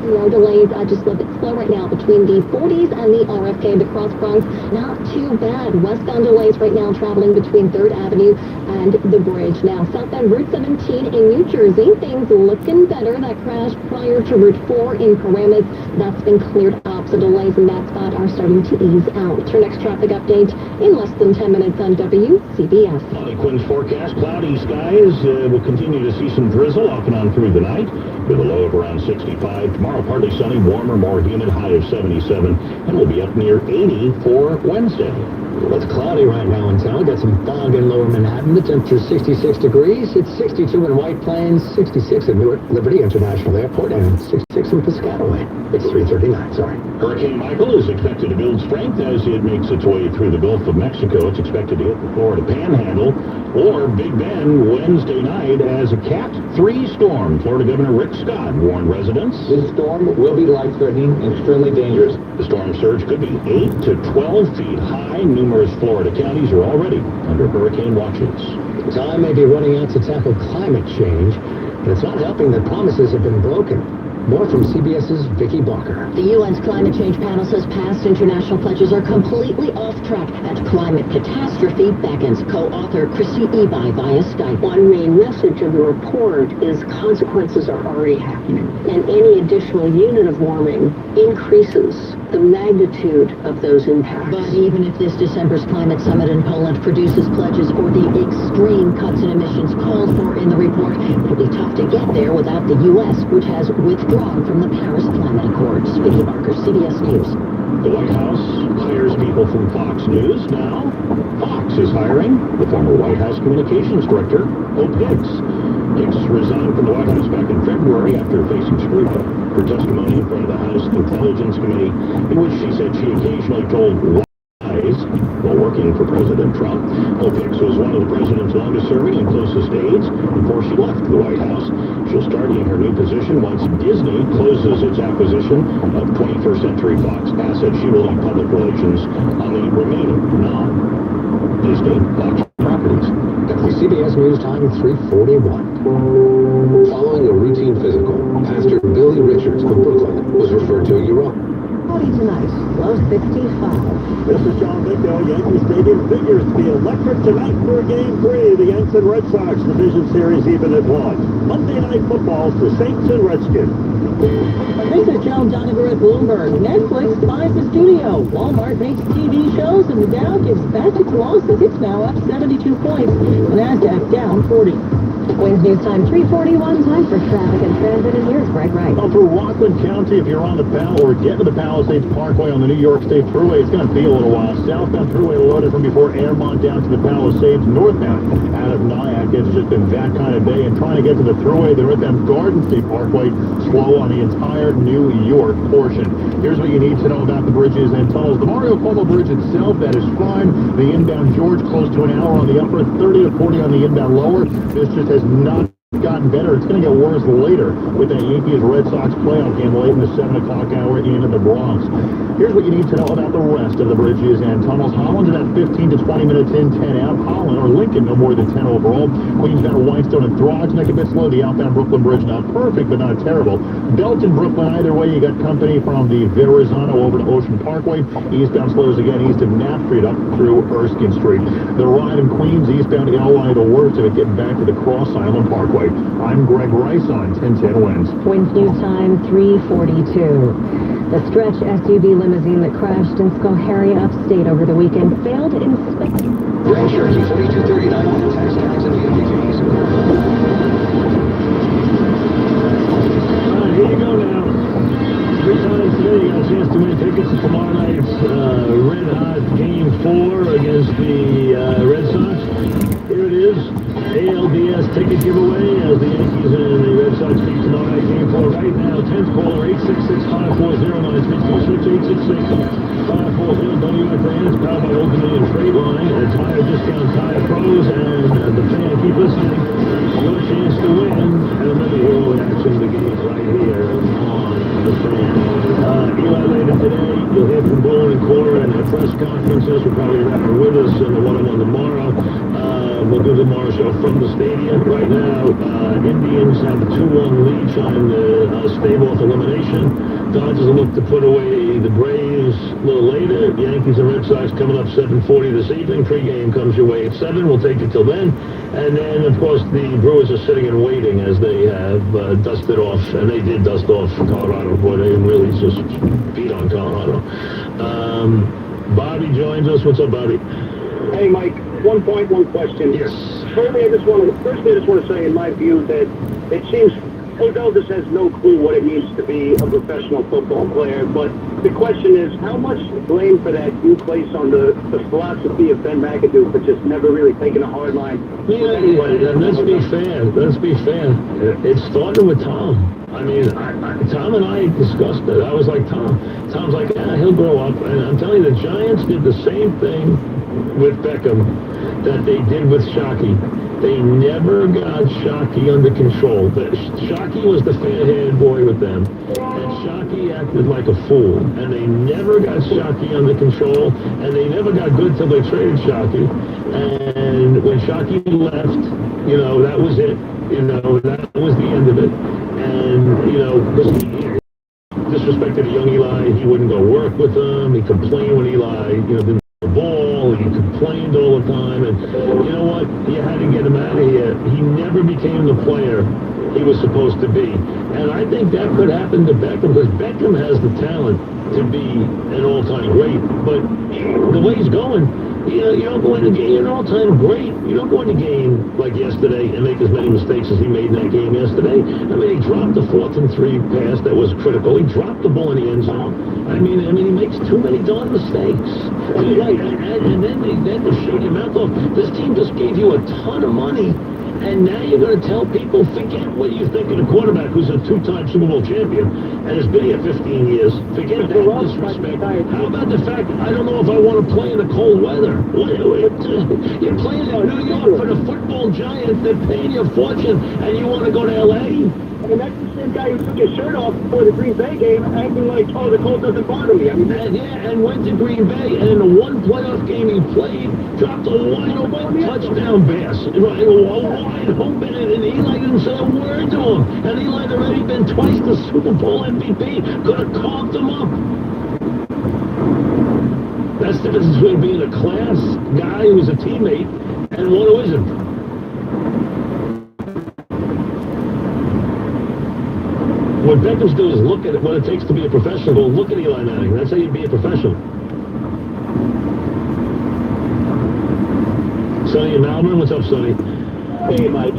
No delays, just a little bit slow right now between the 40s and the RFK, the Cross Bronx. Not too bad. Westbound delays right now traveling between 3rd Avenue and the bridge. Now, southbound Route 17 in New Jersey, things looking better. That crash prior to Route 4 in Paramus, that's been cleared up. So delays in that spot are starting to ease out. Your next traffic update in less than 10 minutes on WCBS. On the Quinn's forecast, cloudy skies. We'll continue to see some drizzle off and on through the night with a low of around 65. Tomorrow, partly sunny, warmer, more humid, high of 77, and we'll be up near 80 for Wednesday. Well, it's cloudy right now in town. We got some fog in lower Manhattan. The temperature is 66 degrees. It's 62 in White Plains, 66 at Newark Liberty International Airport, and 60 6 in Piscataway. It's 3:39, sorry. Hurricane Michael is expected to build strength as it makes its way through the Gulf of Mexico. It's expected to hit the Florida Panhandle or Big Bend Wednesday night as a Cat 3 storm. Florida Governor Rick Scott warned residents. This storm will be life-threatening and extremely dangerous. The storm surge could be 8 to 12 feet high. Numerous Florida counties are already under hurricane watches. Time may be running out to tackle climate change, and it's not helping that promises have been broken. More from CBS's Vicki Barker. The UN's climate change panel says past international pledges are completely off track as climate catastrophe beckons. Co-author Christy Ebi via Skype. One main message of the report is consequences are already happening, and any additional unit of warming increases the magnitude of those impacts. But even if this December's climate summit in Poland produces pledges for the extreme cuts in emissions called for in the report, it'll be tough to get there without the U.S., which has withdrawn from the Paris Climate Accords. Vicki Barker, CBS News. The White House hires people from Fox News now. Fox is hiring the former White House Communications Director, Hope Hicks. Hicks resigned from the White House back in February after facing scrutiny for testimony in front of the House Intelligence Committee, in which she said she occasionally told lies while working for President Trump. Hope Hicks was one of the president's longest-serving and closest aides before she left the White House. She'll start in her new position once Disney closes its acquisition of 21st Century Fox assets. She will lead public relations on the remaining non-Disney Fox properties. CBS News Time, 3:41. Following a routine physical, Pastor Billy Richards of Brooklyn was referred to a urologist. Tonight, low 65. This is John Victor. Yankee Stadium figures to be electric tonight for Game 3 of the Yankees and Red Sox Division Series even at 1. Monday Night Football for Saints and Redskins. This is Joe Doniger at Bloomberg. Netflix buys the studio. Walmart makes TV shows, and the Dow gives back its losses. It's now up 72 points. The NASDAQ down 40. Wins News Time 3:41. Time for traffic and transit, and here's Greg Wright. Well, through Rockland County, if you're on the or get to the Palisades Parkway on the New York State Thruway, it's going to be a little while. Southbound Thruway loaded from before Airmont down to the Palisades. Northbound out of Nyack, it's just been that kind of day. And trying to get to the Thruway, the northbound Garden State Parkway, slow on the entire New York portion. Here's what you need to know about the bridges and tunnels. The Mario Cuomo Bridge itself, that is fine. The inbound George, close to an hour on the upper, 30 to 40 on the inbound lower. This just has not gotten better. It's going to get worse later with that Yankees Red Sox playoff game late in the 7 o'clock hour in the Bronx. Here's what you need to know about the rest of the bridges and tunnels. Holland's about 15 to 20 minutes in, 10 out. Holland or Lincoln, no more than 10 overall. Queensbound, Whitestone, and Throgs make a bit slow. The outbound Brooklyn Bridge, not perfect, but not terrible. Belton, Brooklyn, either way, you got company from the Verrazano over to Ocean Parkway. Eastbound slows again east of Knapp Street up through Erskine Street. The ride in Queens, eastbound LY, the worst of it, getting back to the Cross Island Parkway. I'm Greg Rice on 1010 Wins. Wins News Time 3:42. The stretch SUV limousine that crashed in Schoharie upstate over the weekend failed inspection. Grand Cherokee 4239 with tax tags and VAT fees. Here you go now. 3 times today, you got a chance to win tickets to tomorrow night's Red Hot Game 4 against the Red Sox. Here it is. ALDS ticket giveaway as the Yankees and the Red Sox meet tomorrow night Game 4 right now. 10th caller, 866-540-9636, 866-540-WFAN. It's powered by Old Dominion Trade Line, a tire discount, Tire Pros, and the fan. Keep listening. Your chance to win. And remember, you're all action begins right here on the fan. Eli later today, you'll hear from Bowen and Cora and their press conferences. We'll probably have her with us in the one-on-one tomorrow. We'll do the tomorrow show from the stadium. Right now, Indians have a 2-1 lead trying to stave off elimination. Dodgers will look to put away the Braves a little later. Yankees and Red Sox coming up 7:40 this evening. Pre-game comes your way at 7. We'll take it till then. And then, of course, the Brewers are sitting and waiting as they have dusted off, and they did dust off Colorado, boy, they really just beat on Colorado. Bobby joins us. What's up, Bobby? Hey, Mike. 1 point, 1 question. Yes. Firstly, I just want to say, in my view, that it seems Odell just has no clue what it means to be a professional football player. But the question is, how much blame for that do you place on the philosophy of Ben McAdoo for just never really taking a hard line? Yeah, and let's be fair. It started with Tom. I mean, Tom and I discussed it. I was like, Tom's like, yeah, he'll grow up. And I'm telling you, the Giants did the same thing with Beckham that they did with Shockey. They never got Shockey under control. Shockey was the fair-haired boy with them, and Shockey acted like a fool. And they never got Shockey under control, and they never got good till they traded Shockey. And when Shockey left, you know, that was it. You know, that was the end of it. And, you know, because he disrespected a young Eli, he wouldn't go work with him. He complained when Eli, you know, didn't the ball, and he complained all the time, and you know what? You had to get him out of here. He never became the player he was supposed to be. And I think that could happen to Beckham, because Beckham has the talent to be an all-time great, but the way he's going, you don't go into game, you're an all-time great. You don't go into game like yesterday and make as many mistakes as he made in that game yesterday. I mean, he dropped the 4th and 3 pass that was critical. He dropped the ball in the end zone. I mean, he makes too many darn mistakes. And then to shut your mouth off, this team just gave you a ton of money. And now you're going to tell people, forget what you think of the quarterback who's a 2-time Super Bowl champion and has been here 15 years. Forget that disrespect. How about the fact I don't know if I want to play in the cold weather? You're playing in New York for the football Giants. They're paying you a fortune, and you want to go to L.A.? I mean, that's the same guy who took his shirt off before the Green Bay game, acting like, oh, the cold doesn't bother me. I mean, and went to Green Bay, and in the one playoff game he played, dropped a wide open touchdown pass. A wide open, and Eli didn't say a word to him. And Eli had already been twice the Super Bowl MVP. Could have carved him up. That's the difference between being a class guy who's a teammate and one who isn't. What Beckham's doing is look at what it takes to be a professional. Look at Eli Manning. That's how you be a professional. Sonny in Malvern, what's up, Sonny? Hey, Mike.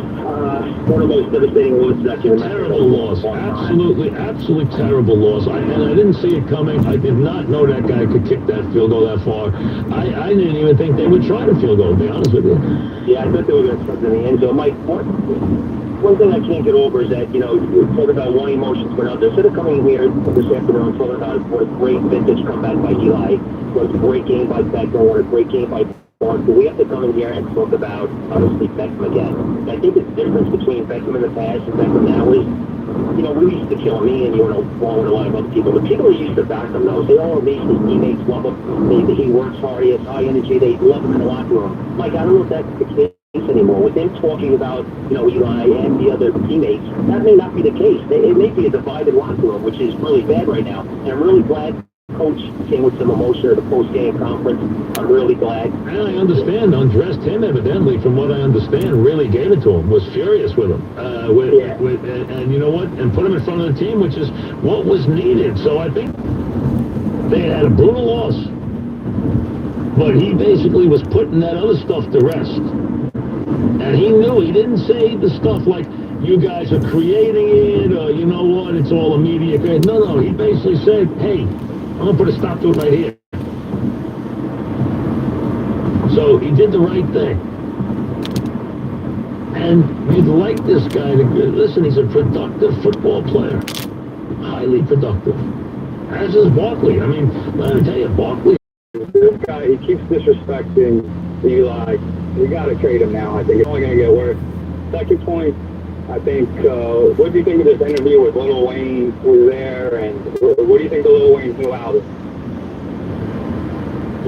One of the most devastating losses that you Terrible loss. Absolutely terrible loss. And I didn't see it coming. I did not know that guy could kick that field goal that far. I didn't even think they would try the field goal, to be honest with you. Yeah, I thought they were going to start in the end zone. Mike, one thing I can't get over is that, you talk about one emotions went out. Instead of coming here this afternoon and talking about what a great vintage comeback by Eli, what a great game by Beckham, what a great game by But we have to come in here and talk about, obviously, Beckham again. And I think the difference between Beckham in the past and Beckham now is, we used to kill me and, along with a lot of other people. The people who used to back him, though, they all amazed his teammates, love him. He works hard, he has high energy, they love him in the locker room. Mike, I don't know if that's the case anymore. With them talking about, Eli and the other teammates, that may not be the case. It may be a divided locker room, which is really bad right now. And I'm really glad Coach came with some emotion at the post-game conference. I'm really glad. And I understand, undressed him evidently, from what I understand, really gave it to him, was furious with him. And you know what? And put him in front of the team, which is what was needed. So I think they had a brutal loss. But he basically was putting that other stuff to rest. And he knew, he didn't say the stuff like, you guys are creating it, or you know what, it's all a media. No, he basically said, hey, I'm going to put a stop to it right here. So he did the right thing. And you'd like this guy to, listen, he's a productive football player. Highly productive. As is Barkley. I mean, let me tell you, Barkley. This guy, he keeps disrespecting Eli. We got to trade him now. I think it's only going to get worse. Second point, I think, what do you think of this interview with Lil Wayne was there, and what do you think of Lil Wayne's new album?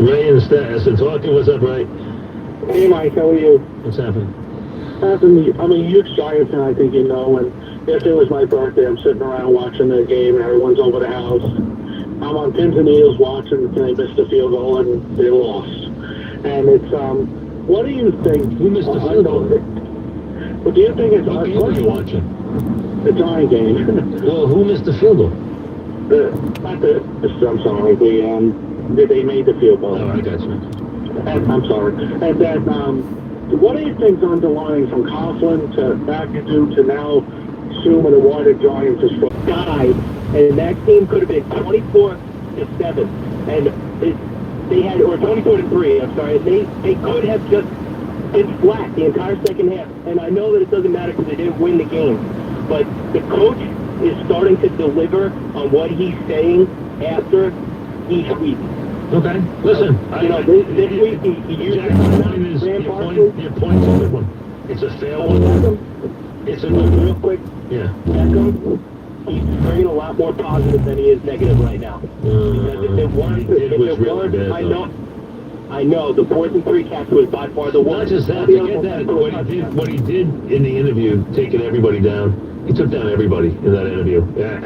Ray and Stas are talking. What's up, Ray? Hey, Mike, how are you? What's happening? I'm a huge Giants fan, I think you know, and yesterday was my birthday. I'm sitting around watching the game, and everyone's over the house. I'm on pins and needles watching, and they missed the field goal, and they lost. And it's, what do you think? Who missed the field goal? What do you think it's... What game are you watching? The Giant game. Well, who missed the field goal? I'm sorry, they made the field goal. Oh, I got you. I'm sorry. And then, what do you think's underlying from Coughlin to McAdoo to now Suma, the water Giants is from Guy, and that team could have been 24-7, and they had, or 24-3. I'm sorry. They could have just been flat the entire second half. And I know that it doesn't matter because they didn't win the game, but the coach is starting to deliver on what he's saying after each week. Okay, listen. This week he used Jack, your point's a good one. It's a fair one. It's a good real quick. Yeah. Beckham, he's bringing a lot more positive than he is negative right now. Because if it weren't, I know the 4th and 3 catch was by far the worst. Not just that, forget that. What he did in the interview, taking everybody down. He took down everybody in that interview. And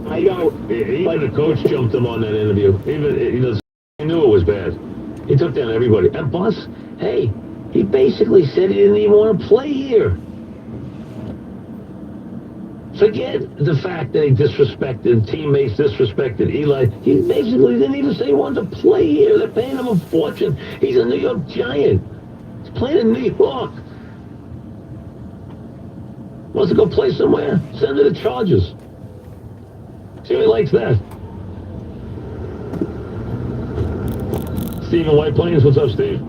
I know. Even the coach jumped him on that interview. Even, I knew it was bad. He took down everybody. And Bus, hey, he basically said he didn't even want to play here. Forget the fact that he disrespected teammates, disrespected Eli. He basically didn't even say he wanted to play here. They're paying him a fortune. He's a New York Giant. He's playing in New York. Wants to go play somewhere? Send him to the Chargers. See if he likes that. Stephen White Plains, what's up, Steve?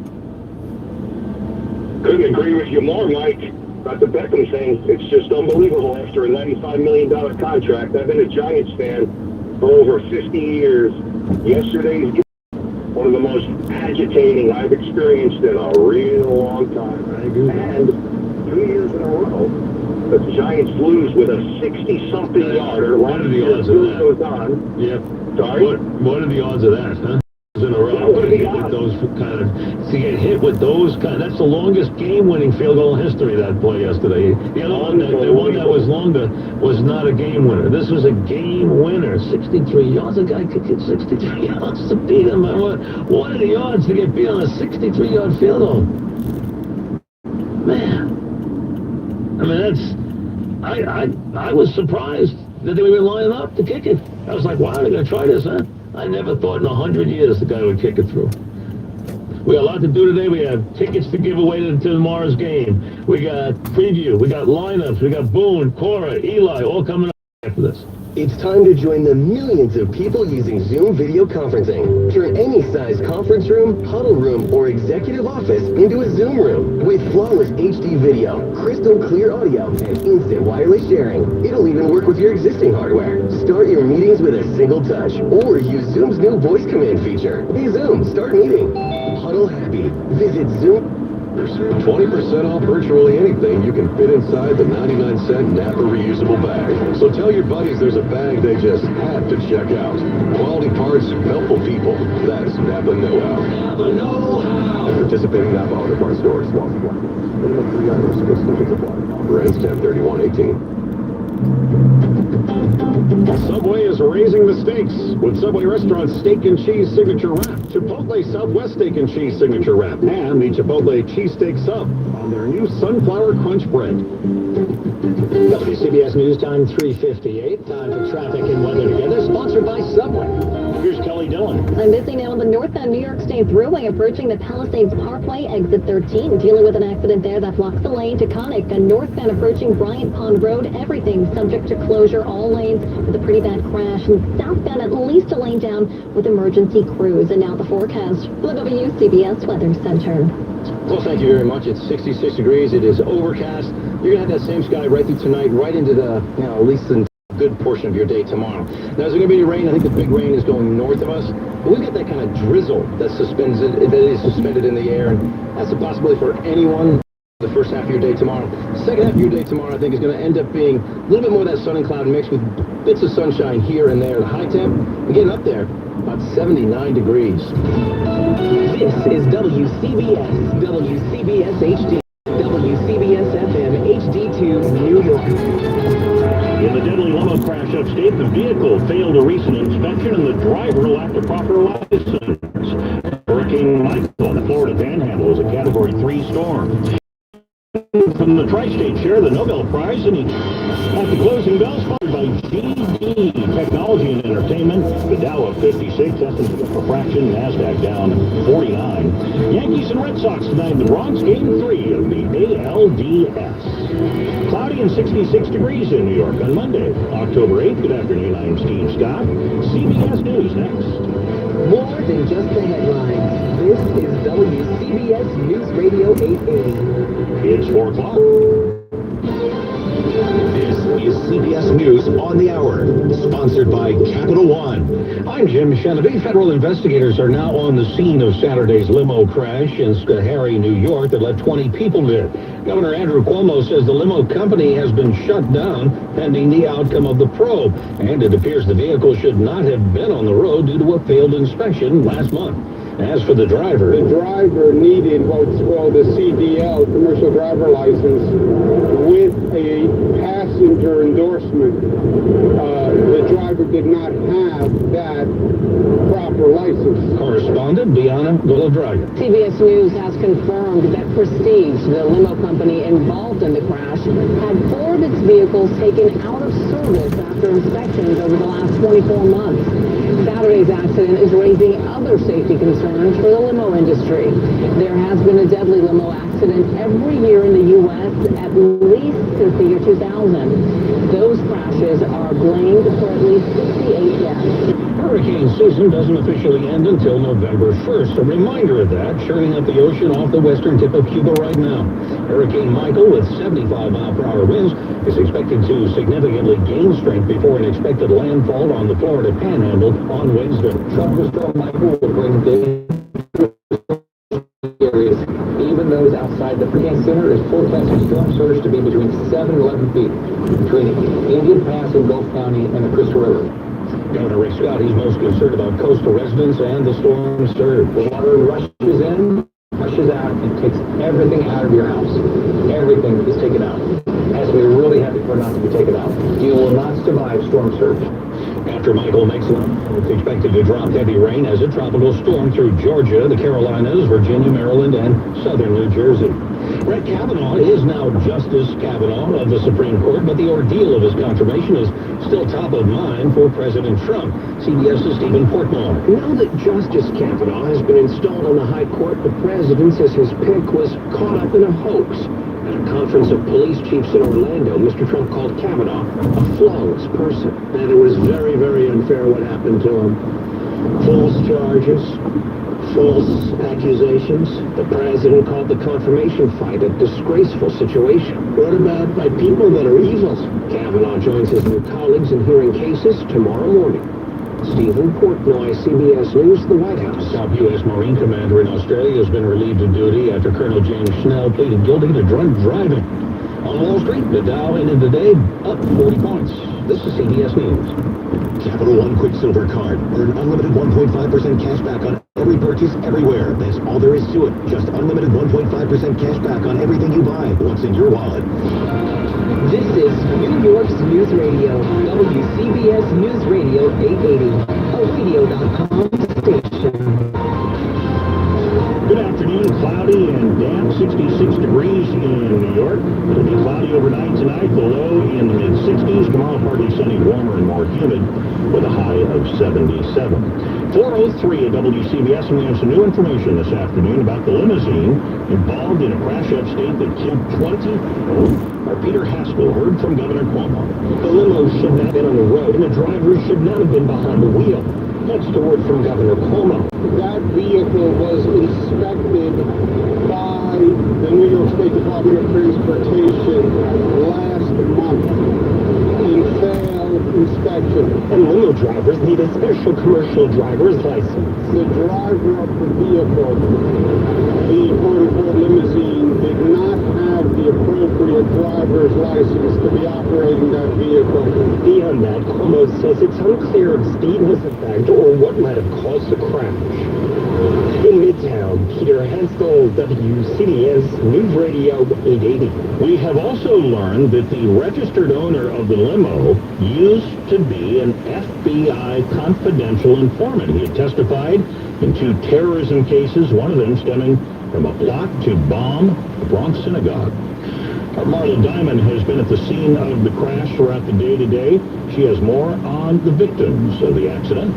Couldn't agree with you more, Mike. About the Beckham thing, it's just unbelievable after a $95 million contract. I've been a Giants fan for over 50 years. Yesterday's game, one of the most agitating I've experienced in a real long time. And 2 years in a row, the Giants lose with a 60-something yarder. What are the odds of that? Goes on. Yep. Sorry? What are the odds of that, huh? In a row. What are the odds? To get hit with those that's the longest game-winning field goal in history, that play yesterday. The other one, the one that was longer, was not a game winner. This was a game winner. 63 yards. A guy could get 63 yards to beat him. What are the odds to get beat on a 63-yard field goal? Man. I mean, I was surprised that they were lining up to kick it. I was like, wow, they're going to try this, huh? I never thought in 100 years the guy would kick it through. We got a lot to do today. We have tickets to give away to tomorrow's game. We got preview. We got lineups. We got Boone, Cora, Eli, all coming up after this. It's time to join the millions of people using Zoom video conferencing. Turn any size conference room, huddle room, or executive office into a Zoom room with flawless HD video, crystal clear audio, and instant wireless sharing. It'll even work with your existing hardware. Start your meetings with a single touch, or use Zoom's new voice command feature. Hey Zoom, start meeting. Huddle happy. Visit Zoom. 20% off virtually anything you can fit inside the 99-cent Napa reusable bag. So tell your buddies there's a bag they just have to check out. Quality parts, helpful people. That's Napa Know-How. Napa Know-How. Participating Napa Auto Parts stores. While supply. Minimum 3 items. Exclusions apply. Offer ends 10/31/18. Subway is raising the stakes with Subway Restaurant's Steak and Cheese Signature Wrap, Chipotle Southwest Steak and Cheese Signature Wrap, and the Chipotle Cheesesteak Sub on their new Sunflower Crunch Bread. WCBS News Time 3:58. Time for traffic and weather together, sponsored by Subway. Here's Kelly Dillon. I'm busy now on the northbound New York State Thruway approaching the Palisades Parkway, exit 13. Dealing with an accident there that blocks the lane to Connick. And northbound approaching Bryant Pond Road, everything subject to closure, all lanes with a pretty bad crash. And southbound at least a lane down with emergency crews. And now the forecast for the WCBS Weather Center. Well, thank you very much. It's 66 degrees. It is overcast. You're going to have that same sky right through tonight, right into the, at least the good portion of your day tomorrow. Now, is there going to be any rain? I think the big rain is going north of us. But we've got that kind of drizzle that is suspended in the air. And that's a possibility for anyone the first half of your day tomorrow. Second half of your day tomorrow, I think, is going to end up being a little bit more of that sun and cloud mix with bits of sunshine here and there. The high temp, and getting up there, about 79 degrees. This is WCBS, WCBS HD, WCBS FM HD2, New York. In the deadly Limo crash upstate, the vehicle failed a recent inspection and the driver lacked a proper license. Hurricane Michael in the Florida Panhandle is a Category 3 storm. From the Tri-State Chair, the Nobel Prize, and at the closing bell, sponsored by GD Technology and Entertainment, the Dow up 56, S&P up a fraction, NASDAQ down 49. Yankees and Red Sox tonight in the Bronx, Game 3 of the ALDS. Cloudy and 66 degrees in New York on Monday, October 8th. Good afternoon, I'm Steve Scott. CBS News next. More than just the headlines. This is WCBS News Radio 880. It's 4 o'clock. This is CBS News on the Hour, sponsored by Capital One. I'm Jim Shanavy. Federal investigators are now on the scene of Saturday's limo crash in Schoharie, New York, that left 20 people dead. Governor Andrew Cuomo says the limo company has been shut down pending the outcome of the probe, and it appears the vehicle should not have been on the road due to a failed inspection last month. As for the driver needed what's called a CDL, commercial driver license, with a passenger endorsement. The driver did not have that proper license. Correspondent Diana Goladraga. CBS News has confirmed that Prestige, the limo company involved in the crash, had 4 of its vehicles taken out of service after inspections over the last 24 months. Saturday's accident is raising other safety concerns for the limo industry. There has been a deadly limo accident every year in the U.S. at least since the year 2000. Those crashes are blamed for at least 68 deaths. Hurricane season doesn't officially end until November 1st. A reminder of that, churning up the ocean off the western tip of Cuba right now. Hurricane Michael, with 75-mile-per-hour winds, is expected to significantly gain strength before an expected landfall on the Florida Panhandle on Wednesday. Tropical Storm Michael will bring dangerous areas. Even those outside the hurricane center is forecasting storm surge to be between 7 and 11 feet between Indian Pass in Gulf County and the Crystal River. Governor Rick Scott, he's most concerned about coastal residents and the storm surge. The water rushes in, rushes out, and takes everything out of your house. Everything is taken out. It has to be really heavy for it not to be taken out. You will not survive storm surge. After Michael makes land, it's expected to drop heavy rain as a tropical storm through Georgia, the Carolinas, Virginia, Maryland, and southern New Jersey. Brett Kavanaugh is now Justice Kavanaugh of the Supreme Court, but the ordeal of his confirmation is still top of mind for President Trump. CBS's Stephen Portnoy. Now that Justice Kavanaugh has been installed on the High Court, the president says his pick was caught up in a hoax. At a conference of police chiefs in Orlando, Mr. Trump called Kavanaugh a flawless person. And it was very, very unfair what happened to him. False charges, false accusations. The president called the confirmation fight a disgraceful situation. What about by people that are evil? Kavanaugh joins his new colleagues in hearing cases tomorrow morning. Stephen Portnoy, CBS News, the White House. Top U.S. Marine commander in Australia has been relieved of duty after Colonel James Snell pleaded guilty to drunk driving. On Wall Street, the Dow ended the day up 40 points. This is CBS News. Capital One Quicksilver Card. Earn unlimited 1.5% cash back on every purchase everywhere. That's all there is to it. Just unlimited 1.5% cash back on everything you buy. What's in your wallet? This is New York's News Radio, WCBS News Radio 880, a radio.com station. Good afternoon. Cloudy and damp, 66 degrees in New York. It'll be cloudy overnight tonight, the low in the mid-60s. Tomorrow, partly sunny, warmer and more humid, with a high of 77. 4:03 at WCBS, and we have some new information this afternoon about the limousine involved in a crash upstate that killed 20. Our Peter Haskell heard from Governor Cuomo. The limo should not have been on the road, and the driver should not have been behind the wheel. That's the word from Governor Cuomo. That vehicle was inspected by the New York State Department of Transportation last month in failed inspection. And limo drivers need a special commercial driver's license. The driver of the vehicle, the quote-unquote limousine, did not have the appropriate driver's license to be operating that vehicle. Beyond that, Cuomo says it's unclear if speed was a factor or what might have caused the crash. In Midtown, Peter Haskell, WCBS News Radio 880. We have also learned that the registered owner of the limo used to be an FBI confidential informant. He had testified in 2 terrorism cases, one of them stemming from a plot to bomb the Bronx synagogue. Our Marla Diamond has been at the scene of the crash throughout the day today. She has more on the victims of the accident.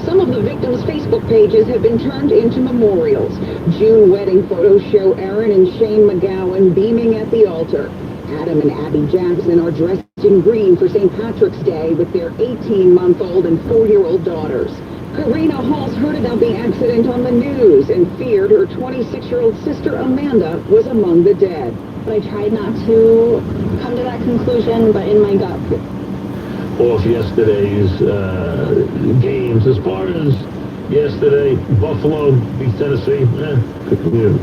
Some of the victims' Facebook pages have been turned into memorials. June wedding photos show Aaron and Shane McGowan beaming at the altar. Adam and Abby Jackson are dressed in green for St. Patrick's Day with their 18-month-old and 4-year-old daughters. Karina Halls heard about the accident on the news and feared her 26-year-old sister Amanda was among the dead. but I tried not to come to that conclusion, but in my gut. Off yesterday's games, as far as yesterday, Buffalo beat Tennessee.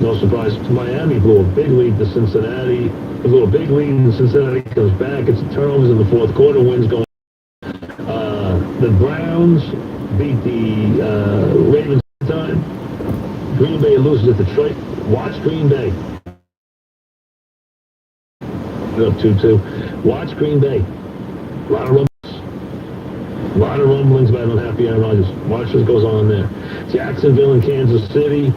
No surprise. Miami blew a big lead to Cincinnati. Blew a big lead, and Cincinnati comes back. It's turnovers in the fourth quarter. Wins going. The Browns beat the Ravens time. Green Bay loses at Detroit. Watch Green Bay. Up 2-2. Watch Green Bay. A lot of rumblings about an unhappy Aaron Rodgers. Watch what goes on there. Jacksonville and Kansas City.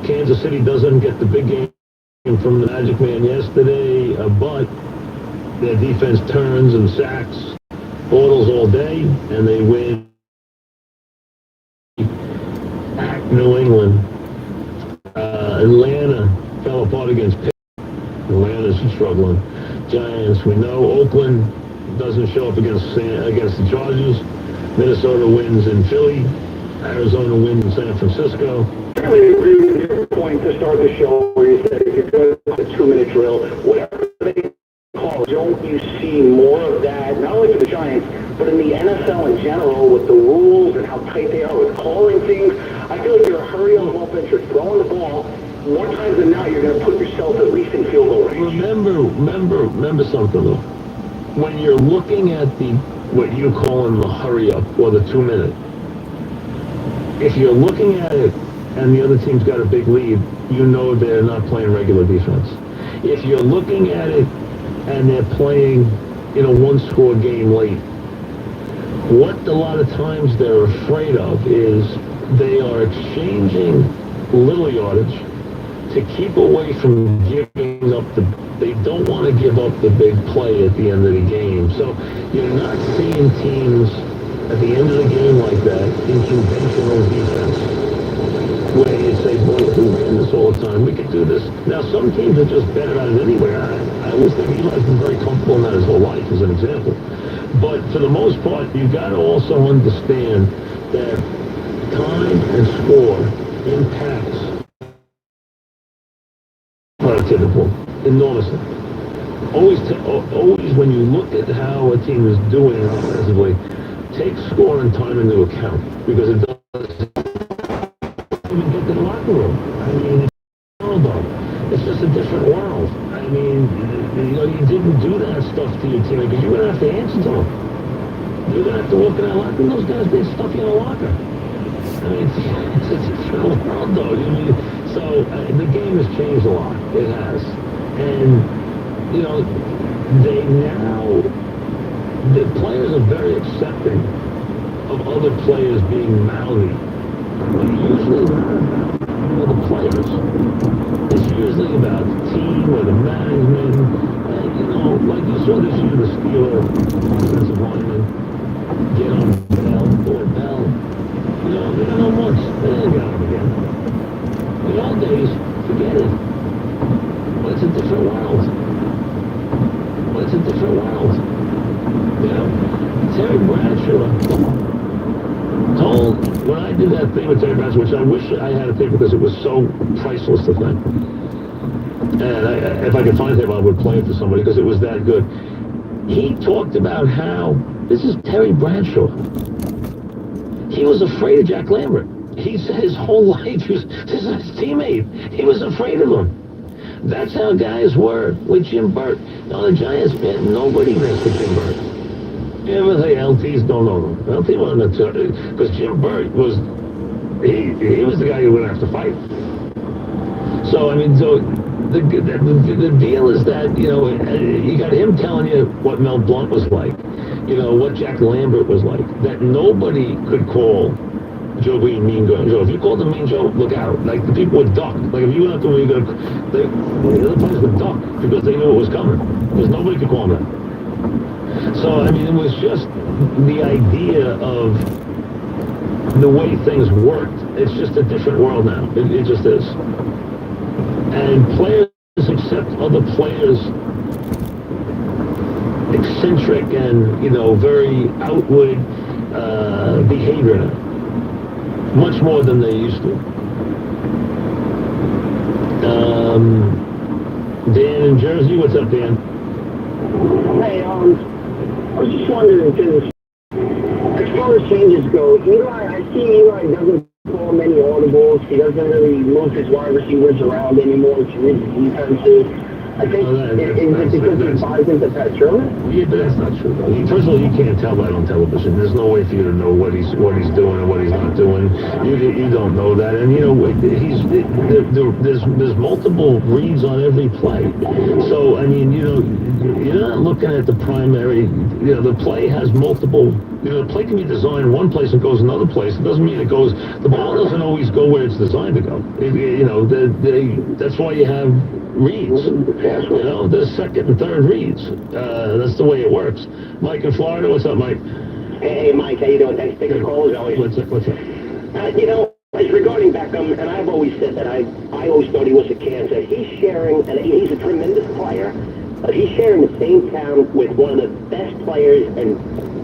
Kansas City doesn't get the big game from the Magic Man yesterday, but their defense turns and sacks Bortles all day, and they win at New England. Atlanta fell apart against Pitt. Atlanta's struggling. Giants, we know. Oakland doesn't show up against the Chargers. Minnesota wins in Philly. Arizona wins in San Francisco. I really agree with your point to start the show where you said if you're going to a 2-minute drill, whatever they call it, don't you see more of that, not only for the Giants, but in the NFL in general with the rules and how tight they are with calling things? I feel like you're a hurry on offense, you're throwing the ball. More times than not, you're going to put yourself at least in field goal range. Remember something, though. When you're looking at what you call in the hurry up or the 2-minute, if you're looking at it and the other team's got a big lead, you know they're not playing regular defense. If you're looking at it and they're playing in a one-score game late, what a lot of times they're afraid of is they are exchanging little yardage to keep away from giving up they don't want to give up the big play at the end of the game. So you're not seeing teams at the end of the game like that in conventional defense, where you say, boy, if we ran this all the time, we could do this. Now, some teams are just better at it anyway. I always think Eli's been very comfortable in that his whole life, as an example. But for the most part, you got to also understand that time and score impacts productivity enormously. Always when you look at how a team is doing offensively, take score and time into account, because it doesn't even get to the locker room. I mean, it's just a different world. I mean, you didn't do that stuff to your team because you're going to have to answer to them. You're going to have to walk in that locker room. Those guys, they stuff you in a locker. I mean, it's a different world, though. So the game has changed a lot. It has. And, the players are very accepting of other players being mouthy. But usually not about the players. It's usually about the team or the management. And, like you saw this year, the Steelers offensive lineman get on Bell. They got on once. They didn't get on again. In the old days, forget it. But it's a different world. Terry Bradshaw told, when I did that thing with Terry Bradshaw, which I wish I had a tape because it was so priceless, the thing. And if I could find it, I would play it for somebody because it was that good. He talked about how, this is Terry Bradshaw. He was afraid of Jack Lambert. He said his whole life, this is his teammate. He was afraid of him. That's how guys were with Jim Burt. On the Giants, man, nobody messed with Jim Burt. You ever say LTs don't know them? LT wasn't because Jim Burt was, he was the guy who would have to fight. So, I mean, the deal is that, you got him telling you what Mel Blount was like, what Jack Lambert was like, that nobody could call Joe Green Mean Joe. If you called him Mean Joe, look out. Like, the people would duck. Like, if you went up to him, the other players would duck because they knew it was coming. Because nobody could call him that. So, I mean, it was just the idea of the way things worked. It's just a different world now. It just is. And players accept other players' eccentric and, very outward behavior now. Much more than they used to. Dan in Jersey, what's up, Dan? Hey, I was just wondering, because as far as changes go, I see Eli doesn't call many audibles. He doesn't really move his wide receivers around anymore to read the defenses. I think, is it because he buys into Pat Sherman? Yeah, but that's not true, though. First of all, you can't tell that on television. There's no way for you to know what he's doing and what he's not doing. You don't know that. And, there's multiple reads on every play. So, I mean, you're not looking at the primary. The play has multiple. The play can be designed one place and goes another place. It doesn't mean it goes. The ball doesn't always go where it's designed to go. That's why you have reads. There's second and third reads. That's the way it works. Mike in Florida, what's up, Mike? Hey, Mike, how you doing? Thanks for taking the call, as always. What's up? As regarding Beckham, and I've always said that I always thought he was a cancer. He's sharing, and he's a tremendous player, but he's sharing the same town with one of the best players and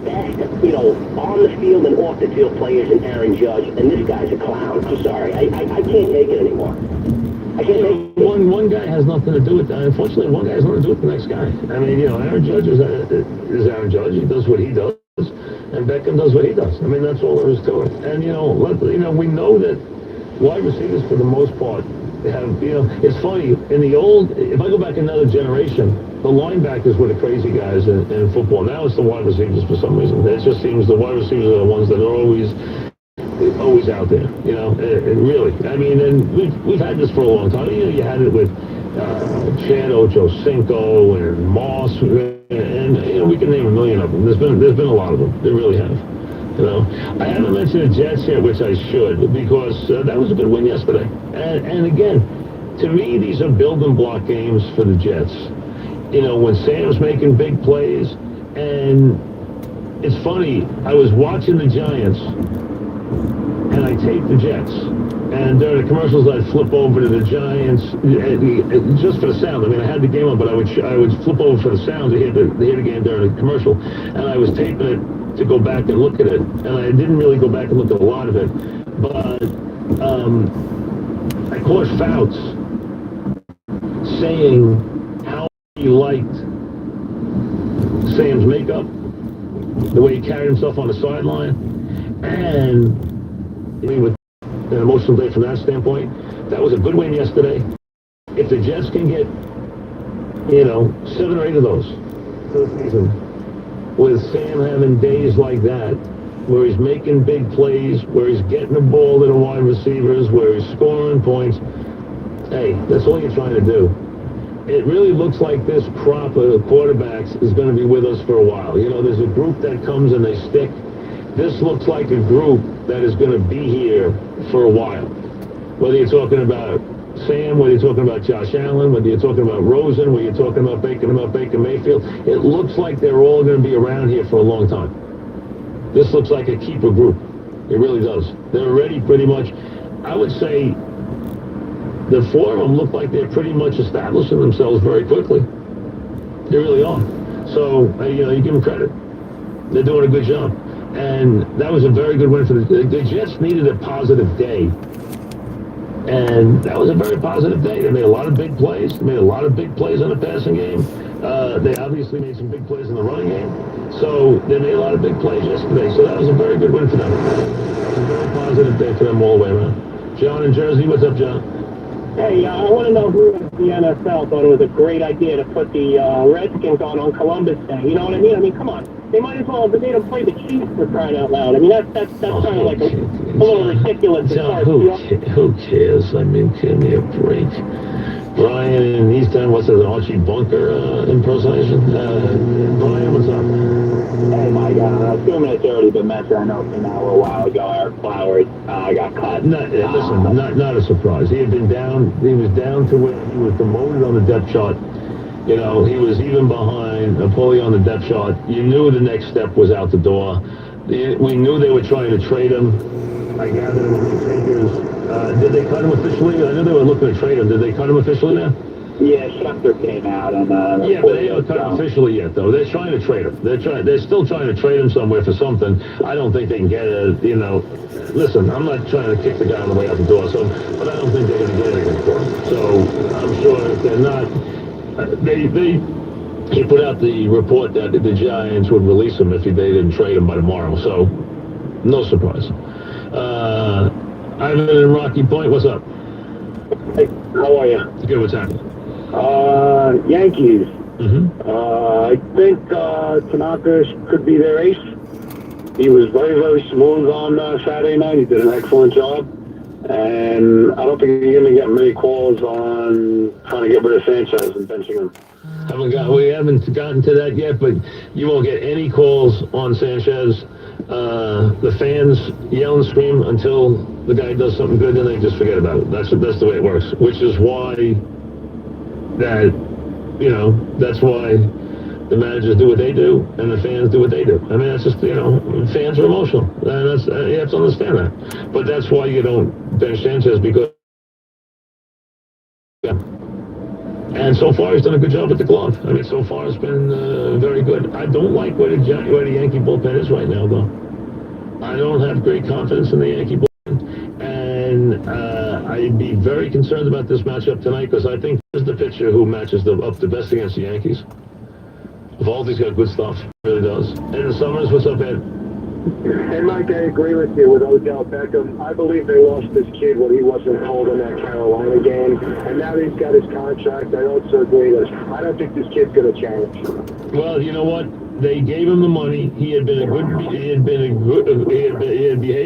best, on the field and off the field players in Aaron Judge, and this guy's a clown. I'm sorry. I can't take it anymore. I can't take it. One guy has nothing to do with that. Unfortunately, one guy has nothing to do with the next guy. I mean, Aaron Judge is Aaron Judge. He does what he does, and Beckham does what he does. I mean, that's all there is to it. And, we know that wide receivers, for the most part, have, it's funny, in the old, if I go back another generation, the linebackers were the crazy guys in football. Now it's the wide receivers for some reason. It just seems the wide receivers are the ones that are always out there, really. I mean, and we've had this for a long time. You had it with Chad Ochocinco and Moss, and we can name a million of them. There's been a lot of them. There really have. I haven't mentioned the Jets yet, which I should, because that was a good win yesterday. And again, to me, these are building block games for the Jets. When Sam's making big plays, and it's funny, I was watching the Giants, and I taped the Jets. And during the commercials, I'd flip over to the Giants, just for the sound. I mean, I had the game on, but I would flip over for the sound to hear the game during the commercial. And I was taping it to go back and look at it. And I didn't really go back and look at a lot of it. But I caught Fouts saying how he liked Sam's makeup, the way he carried himself on the sideline, and with an emotional day from that standpoint. That was a good win yesterday. If the Jets can get, 7 or 8 of those for the season, with Sam having days like that, where he's making big plays, where he's getting the ball to the wide receivers, where he's scoring points, hey, that's all you're trying to do. It really looks like this crop of quarterbacks is going to be with us for a while. There's a group that comes and they stick. This looks like a group that is going to be here for a while. Whether you're talking about Sam, whether you're talking about Josh Allen, whether you're talking about Rosen, whether you're talking about Baker Mayfield, it looks like they're all going to be around here for a long time. This looks like a keeper group. It really does. They're already pretty much, I would say, the 4 of them look like they're pretty much establishing themselves very quickly. They really are. So, you give them credit. They're doing a good job. And that was a very good win for the Jets. Needed a positive day. And that was a very positive day. They made a lot of big plays. They made a lot of big plays on the passing game. They obviously made some big plays in the running game. So they made a lot of big plays yesterday. So that was a very good win for them. It was a very positive day for them all the way around. John in Jersey, what's up, John? Hey, I want to know who in the NFL thought it was a great idea to put the Redskins on Columbus Day. You know what I mean? I mean, come on. They might as well have made them play the Chiefs for crying out loud. I mean, that's kind of like a little ridiculous. John, who cares? I mean, give me a break. Brian in East End, what's that, Archie Bunker impersonation? Brian, what's up? Hey, my God, 2 minutes already been mentioned. I know from now a while ago, Eric Flowers got cut. Listen, not a surprise. He had been down. He was down to where he was demoted on the depth chart. He was even behind Napoleon on the depth chart. You knew the next step was out the door. We knew they were trying to trade him. I gathered it with the takers. Did they cut him officially? I know they were looking to trade him. Did they cut him officially now? Yeah, Schefter came out and yeah, but they haven't cut him officially yet, though. They're trying to trade him. They're still trying to trade him somewhere for something. I don't think they can get Listen, I'm not trying to kick the guy on the way out the door, but I don't think they're going to get anything for him. So I'm sure if they're not, he put out the report that the Giants would release him if they didn't trade him by tomorrow. So, no surprise. Ivan in Rocky Point, what's up? Hey, how are you? Good, what's happening? Yankees. Mm-hmm. I think Tanaka could be their ace. He was very, very smooth on Saturday night. He did an excellent job. And I don't think you're going to get many calls on trying to get rid of Sanchez and benching him. We haven't gotten to that yet, but you won't get any calls on Sanchez. The fans yell and scream until the guy does something good, and they just forget about it. That's the way it works, which is why that's why the managers do what they do, and the fans do what they do. I mean, that's just, fans are emotional. And that's, you have to understand that. But that's why you don't bench Sanchez, because... Yeah. And so far, he's done a good job with the glove. I mean, so far, it's been very good. I don't like where the Yankee bullpen is right now, though. I don't have great confidence in the Yankee bullpen. And I'd be very concerned about this matchup tonight, because I think this is the pitcher who matches up the best against the Yankees. Valdi's got good stuff, really does. And Summers, what's up, Ed? Hey, Mike, I agree with you with Odell Beckham. I believe they lost this kid when he wasn't told in that Carolina game, and now that he's got his contract, I also agree that I don't think this kid's going to change. Well, you know what? They gave him the money. He had behaved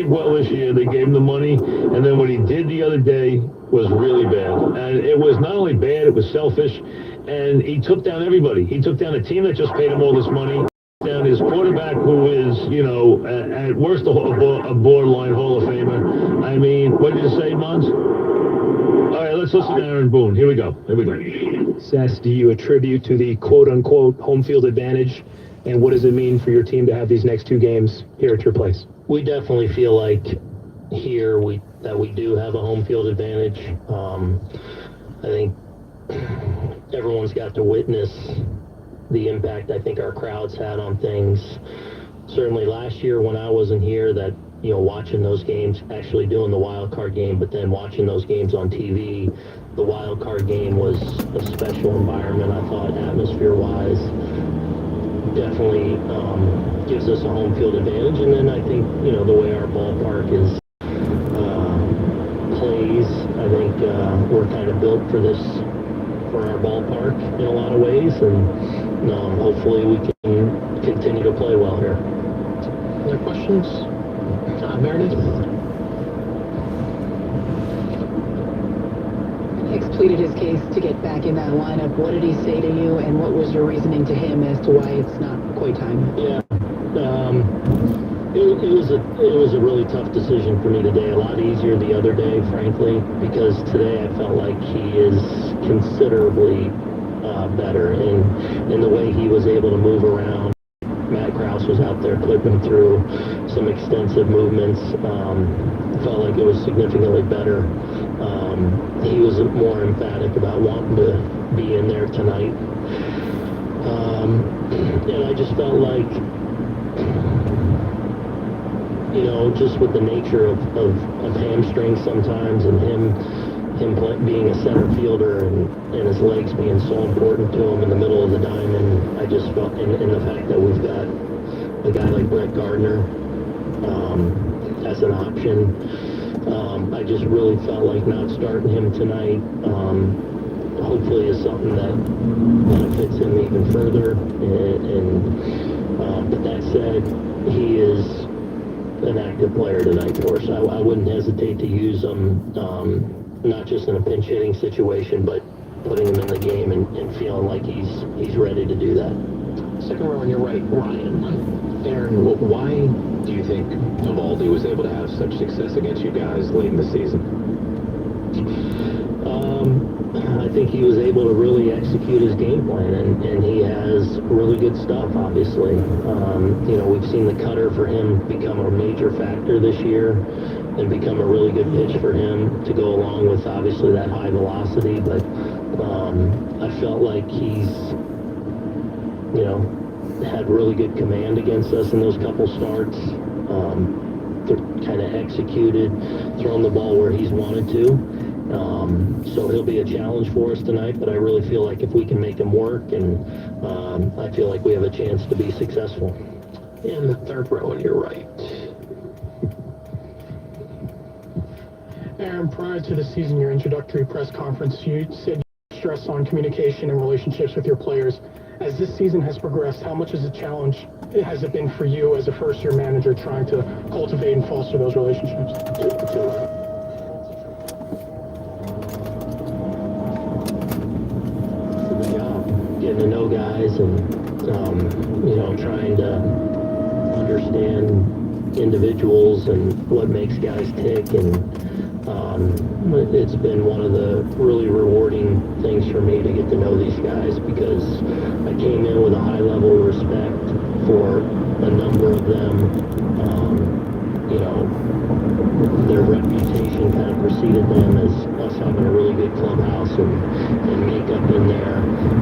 well this year. They gave him the money, and then what he did the other day was really bad. And it was not only bad, it was selfish. And he took down everybody. He took down a team that just paid him all this money, down his quarterback, who is, at worst a borderline Hall of Famer. I mean, what did you say, Mons? All right, let's listen to Aaron Boone. Here we go. Success do you attribute to the quote-unquote home field advantage, and what does it mean for your team to have these next two games here at your place? We definitely feel like here that we do have a home field advantage. I think everyone's got to witness the impact I think our crowds had on things. Certainly last year when I wasn't here, that watching those games, actually doing the wild card game, but then watching those games on TV, the wild card game was a special environment, I thought, atmosphere-wise. Definitely gives us a home field advantage. And then I think, the way our ballpark is plays, I think we're kind of built for our ballpark in a lot of ways, and hopefully we can continue to play well here. Other questions? Meredith? Hicks pleaded his case to get back in that lineup. What did he say to you, and what was your reasoning to him as to why it's not quite time? Yeah, it was a really tough decision for me today. A lot easier the other day, frankly, because today I felt like he is considerably better in the way he was able to move around. Matt Krause was out there clipping through some extensive movements. Felt like it was significantly better. He was more emphatic about wanting to be in there tonight. And I just felt like, just with the nature of hamstrings sometimes, and him being a center fielder and his legs being so important to him in the middle of the diamond, I just felt, and the fact that we've got a guy like Brett Gardner as an option, I just really felt like not starting him tonight hopefully is something that benefits him even further. But that said, he is an active player tonight for us. I wouldn't hesitate to use him, not just in a pinch hitting situation, but putting him in the game and feeling like he's ready to do that. Second row on your right, Ryan. Aaron, why do you think Eovaldi was able to have such success against you guys late in the season? I think he was able to really execute his game plan, and he has really good stuff, obviously. We've seen the cutter for him become a major factor this year and become a really good pitch for him to go along with, obviously, that high velocity. But I felt like he's, had really good command against us in those couple starts. Kind of executed, thrown the ball where he's wanted to. So he'll be a challenge for us tonight, but I really feel like if we can make him work, and I feel like we have a chance to be successful. And the third row on your right. Aaron, prior to the season, your introductory press conference, you said you stress on communication and relationships with your players. As this season has progressed, how much is a challenge has it been for you as a first-year manager trying to cultivate and foster those relationships? Getting to know guys and, trying to understand individuals and what makes guys tick. And it's been one of the really rewarding things for me to get to know these guys, because I came in with a high level of respect for a number of them. Their reputation kind of preceded them as us having a really good clubhouse and makeup in there,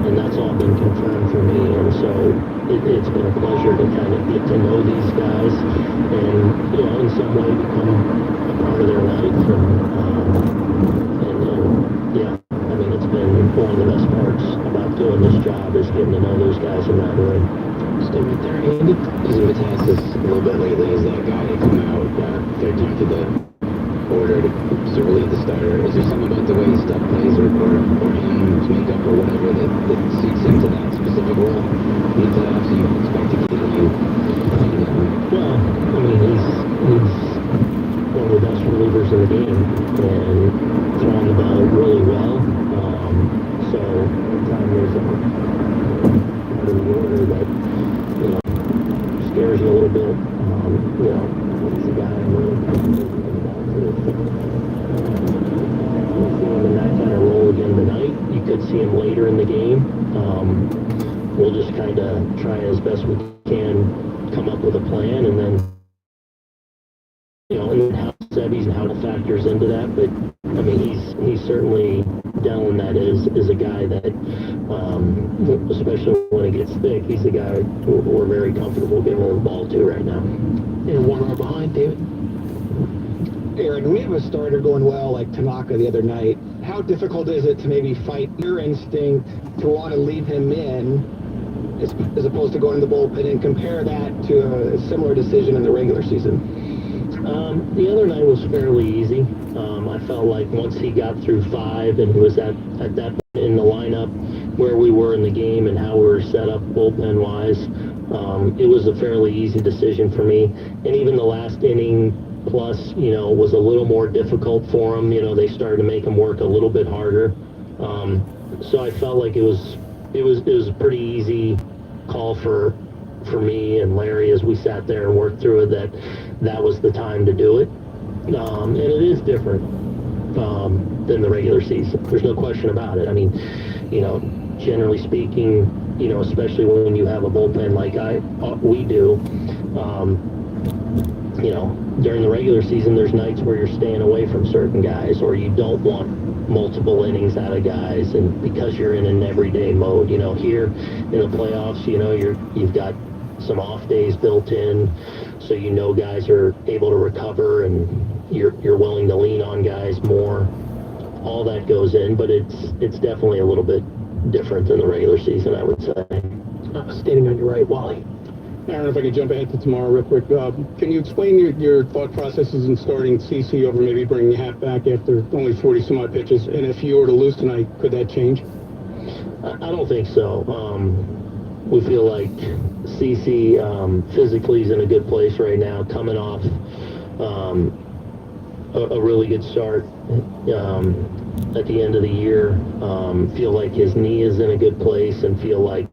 and that's all been confirmed for me. And so it's been a pleasure to kind of get to know these guys and, in some way become a part of their life. It's been one of the best parts about doing this job is getting to know those guys in that room. Stay right there, Andy. Using Matassis a little bit lately as that guy to come out third time to the order to relieve the starter. Is there something about the way his stuff plays or his makeup or whatever that suits him to that specific role in the playoffs? You expect to keep him? Well, he's one of the best relievers in the game and throwing the ball really well. So anytime there's a part of the order that scares you a little bit, he's a guy I'm really we'll see him in that kind of role again tonight. You could see him later in the game. We'll just kind of try as best we can come up with a plan, and then and then how Sebby's and how it factors into that. But he's certainly Dellin, that is a guy that, especially when it gets thick, he's the guy we're very comfortable giving the ball to right now. And one row behind, David. Aaron, when you have a starter going well like Tanaka the other night, how difficult is it to maybe fight your instinct to want to leave him in as opposed to going to the bullpen, and compare that to a similar decision in the regular season? The other night was fairly easy. I felt like once he got through 5 and he was at that point in the lineup where we were in the game and how we were set up bullpen-wise, it was a fairly easy decision for me. And even the last inning plus, was a little more difficult for him. They started to make him work a little bit harder. So I felt like it was a pretty easy call for me and Larry as we sat there and worked through it, that was the time to do it. And it is different than the regular season. There's no question about it. Generally speaking, especially when you have a bullpen like we do, during the regular season, there's nights where you're staying away from certain guys, or you don't want multiple innings out of guys, and because you're in an everyday mode. Here in the playoffs, you've got some off days built in, so guys are able to recover, and you're willing to lean on guys more. All that goes in, but it's definitely a little bit different than the regular season, I would say. Standing on your right, Wally. Aaron, if I could jump ahead to tomorrow real quick, can you explain your thought processes in starting CC over maybe bringing Hat back after only 40 some odd pitches? And if you were to lose tonight, could that change? I don't think so. We feel like CC physically is in a good place right now, coming off a really good start at the end of the year. Feel like his knee is in a good place, and feel like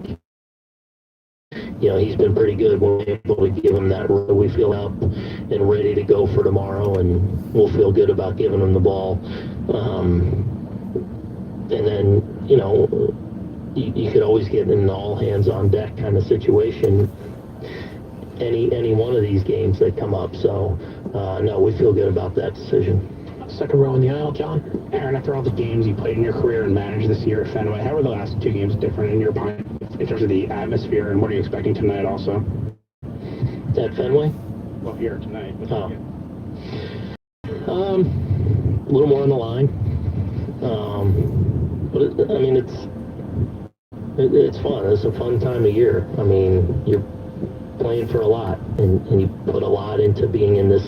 he's been pretty good. We're able to give him that. We feel up and ready to go for tomorrow, and we'll feel good about giving him the ball. And then, you could always get in an all hands on deck kind of situation any one of these games that come up. So, no, we feel good about that decision. Second row in the aisle, John. Aaron, after all the games you played in your career and managed this year at Fenway, how were the last 2 games different in your opinion in terms of the atmosphere, and what are you expecting tonight also? At Fenway? Well, here tonight. A little more on the line. But I mean, it's fun. It's a fun time of year. I mean, you're playing for a lot, and you put a lot into being in this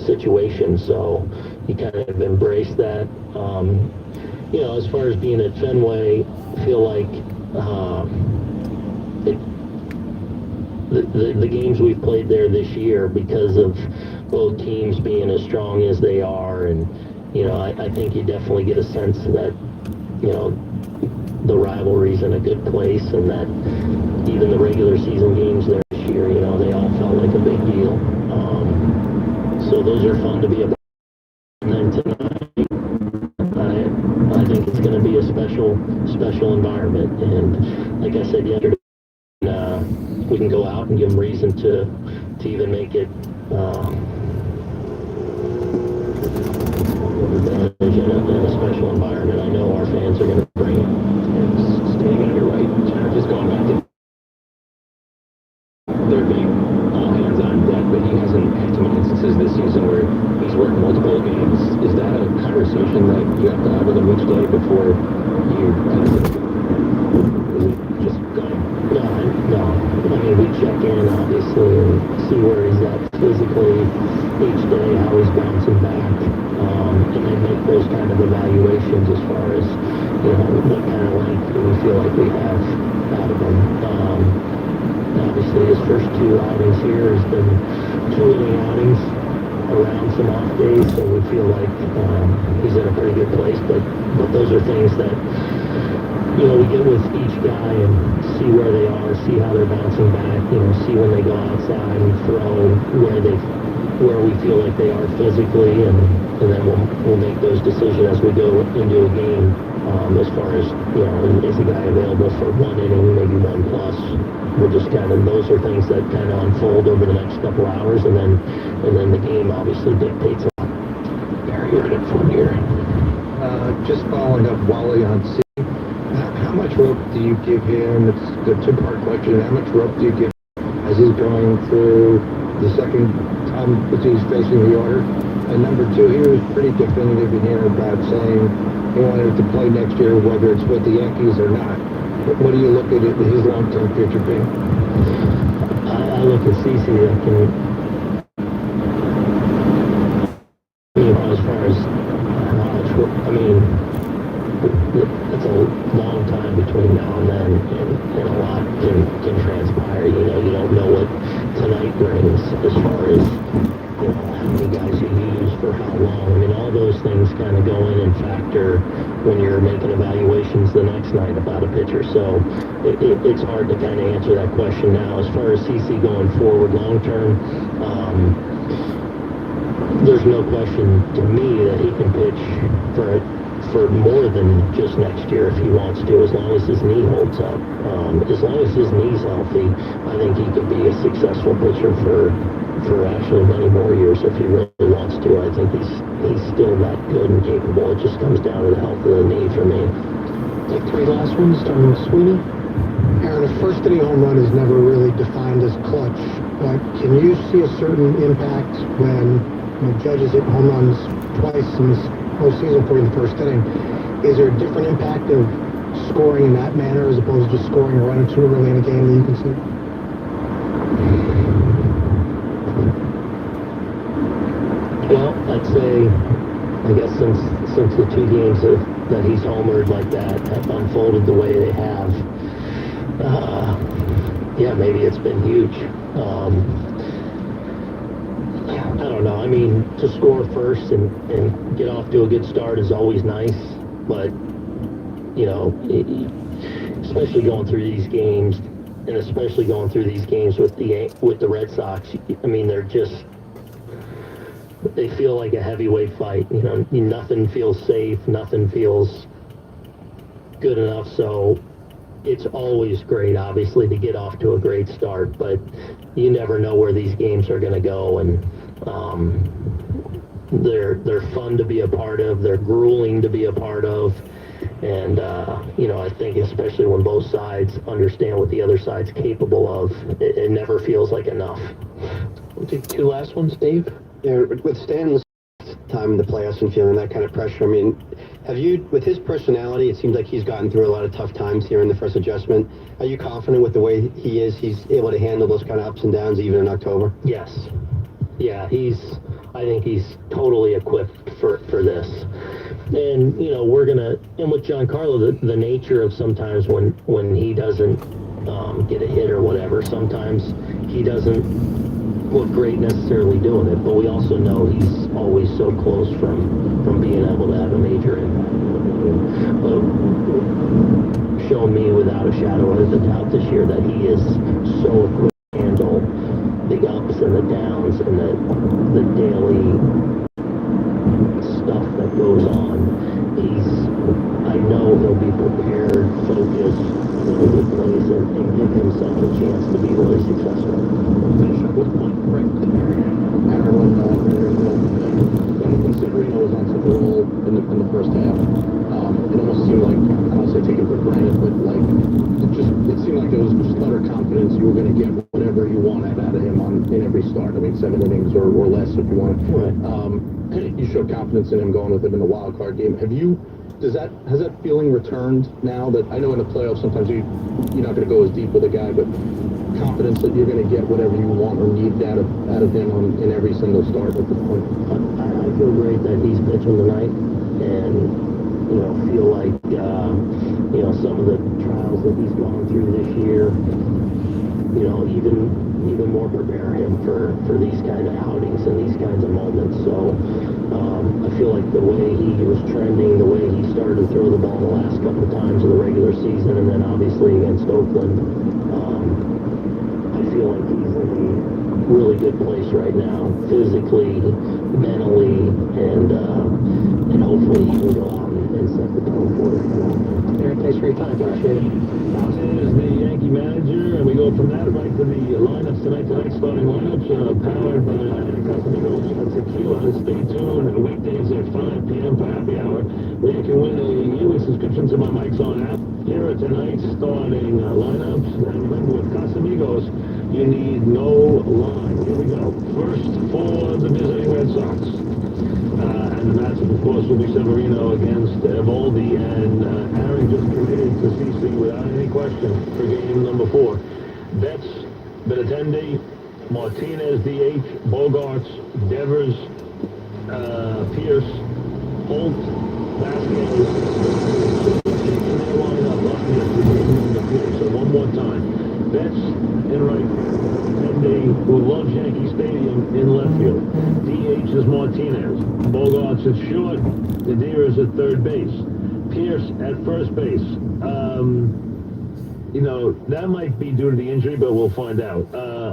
situation. So you kind of embrace that. As far as being at Fenway, I feel like the games we've played there this year, because of both teams being as strong as they are, and I think you definitely get a sense that the rivalry's in a good place, and that even the regular season games there this year, they all felt like a big deal. So those are fun to be a part of. And then tonight, I think it's going to be a special environment. And like I said yesterday, we can go out and give them reason to even make it in a special environment. I know our fans are going to bring it. And staying on your right, just going back to there being all hands on deck, but he hasn't had too many instances this season where he's worked multiple games. Is that a conversation that you have to have with him each day before you kind of is it just going? No. I mean, we check in, obviously, and see where he's at physically each day, how he's bouncing back, and then make those kind of evaluations as far as, what kind of length we feel like we have out of him. Obviously, his first two outings here has been two inning outings around some off days, so we feel like he's in a pretty good place, but those are things that we get with each guy and see where they are, see how they're bouncing back, see when they go outside and throw, where we feel like they are physically, and then we'll make those decisions as we go into a game, as far as, is the guy available for one inning, maybe 1+. We're just those are things that kind of unfold over the next couple hours, and then the game obviously dictates a lot. Barry, you're in it from here. Just following up, Wally, on C. How much rope do you give him? It's the two-part question. How much rope do you give him as he's going through the second time that he's facing the order? And number two, he was pretty definitive in here about saying he wanted to play next year, whether it's with the Yankees or not. What do you look at his long-term future being? I look at CeCe as far as how much work, it's a long time between now and then, and a lot can transpire. You don't know what tonight brings as far as, how many guys you use for how long. All those things kind of go in and factor when you're making evaluations the next night about a pitcher. So it's hard to kind of answer that question now. As far as CeCe going forward long term, there's no question to me that he can pitch for more than just next year if he wants to, as long as his knee holds up. As long as his knee's healthy, I think he could be a successful pitcher for actually many more years if he really wants to. I think he's still that good and capable. It just comes down to the health of the knee for me. Take three last ones, starting with Sweeney. Aaron, a first inning home run is never really defined as clutch, but can you see a certain impact when Judge is hitting home runs twice in this whole season for you in the first inning? Is there a different impact of scoring in that manner as opposed to just scoring a run or two early in a game that you can see? Well, I'd say, I guess since the two games that he's homered like that have unfolded the way they have, maybe it's been huge. I don't know. To score first and get off to a good start is always nice, but especially going through these games, and especially going through these games with the Red Sox. They feel like a heavyweight fight. Nothing feels safe, nothing feels good enough. So it's always great, obviously, to get off to a great start, but you never know where these games are going to go, and they're fun to be a part of. They're grueling to be a part of, and I think especially when both sides understand what the other side's capable of, it never feels like enough. We'll take two last ones, Dave. Yeah, with Stan's time in the playoffs and feeling that kind of pressure, Have you, with his personality, it seems like he's gotten through a lot of tough times here in the first adjustment. Are you confident with the way he is? He's able to handle those kind of ups and downs even in October? Yes. Yeah, I think he's totally equipped for this. And, you know, and with Giancarlo, the nature of sometimes when he doesn't get a hit or whatever, sometimes he doesn't look great necessarily doing it, but we also know he's always so close from being able to have a major impact. Shown me without a shadow of a doubt this year that he is so equipped to handle the ups and the downs and the daily stuff that goes on. I know he'll be prepared, focused, in a good place, and give himself a chance to be really successful. When Severino was on such a roll in the first half, it almost seemed like, I don't say taken for granted, but like, it seemed like there was just utter confidence you were going to get whatever you wanted out of him in every start. I mean, 7 innings or less if you want. Right. You showed confidence in him going with him in the wild card game. Has that feeling returned now that I know in the playoffs sometimes you're not going to go as deep with a guy, but confidence that you're going to get whatever you want or need out of him in every single start at this point? I feel great that he's pitching tonight, and feel like some of the trials that he's gone through this year, even more prepare him for these kind of outings and these kinds of moments. So I feel like the way he was trending, the way he started to throw the ball the last couple of times of the regular season, and then obviously against Oakland, I feel like he's in a really good place right now, physically, mentally, and hopefully he can go out and set the tone for it. Eric, thanks for your time. Appreciate it. Is the Yankee manager, and we go from that right to the lineups tonight. Tonight's starting lineups powered by Casamigos and Tequila. Stay tuned weekdays at 5 p.m. for happy hour, where you can win a yearly subscription to my Mike's On app. Here are tonight's starting lineups. And remember, with Casamigos, you need no line. Here we go. First for the visiting Red Sox. And the matchup, of course, will be Severino against Evaldi, and Aaron just committed to CC without any question for game number 4. Betts, Benintendi, Martinez, DH, Bogarts, Devers, Pierce, Holt, Vasquez, in their lineup up here for game number 4. So one more time. Betts in right. Who loves Yankee Stadium in left field. DH is Martinez. Bogarts at short. Nadir is at third base. Pierce at first base. That might be due to the injury, but we'll find out.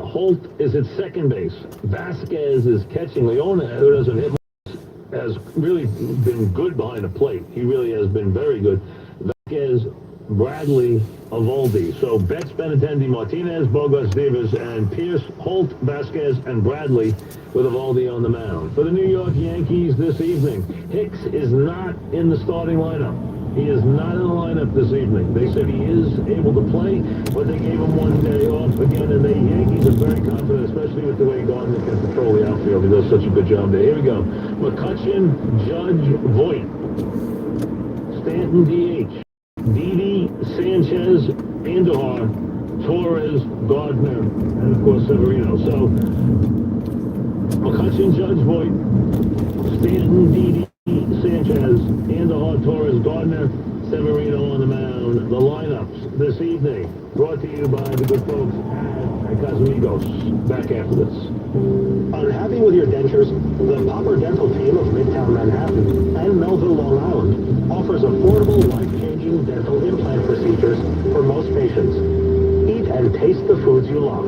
Holt is at second base. Vasquez is catching. Leona, who doesn't hit much, has really been good behind the plate. He really has been very good. Vasquez, Bradley, Evaldi. So Betts, Benintendi, Martinez, Bogarts, Devers, and Pierce, Holt, Vasquez, and Bradley with Evaldi on the mound. For the New York Yankees this evening, Hicks is not in the starting lineup. He is not in the lineup this evening. They said he is able to play, but they gave him one day off again, and the Yankees are very confident, especially with the way Gardner can control the outfield. He does such a good job there. Here we go. McCutchen, Judge, Voit. Stanton, DH. Didi, Sanchez, Andujar, Torres, Gardner, and of course Severino. So McCutchen, Judge, Voit, Stanton, Didi, Sanchez, Andujar, Torres, Gardner, Severino on the mound. The lineups this evening brought to you by the good folks at Casamigos. Back after this. Unhappy with your dentures? The Popper Dental team of Midtown Manhattan and Melville, Long Island offers affordable, life-changing dental implant procedures for most patients. Eat and taste the foods you love.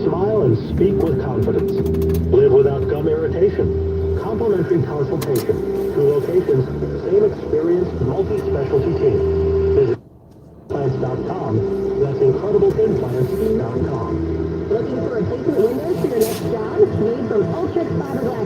Smile and speak with confidence. Live without gum irritation. Complimentary consultation. 2 locations, same experienced multi-specialty team. Visit implants.com. That's incredibleimplants.com. Looking for replacement windows for your next job? Made from ultra fiberglass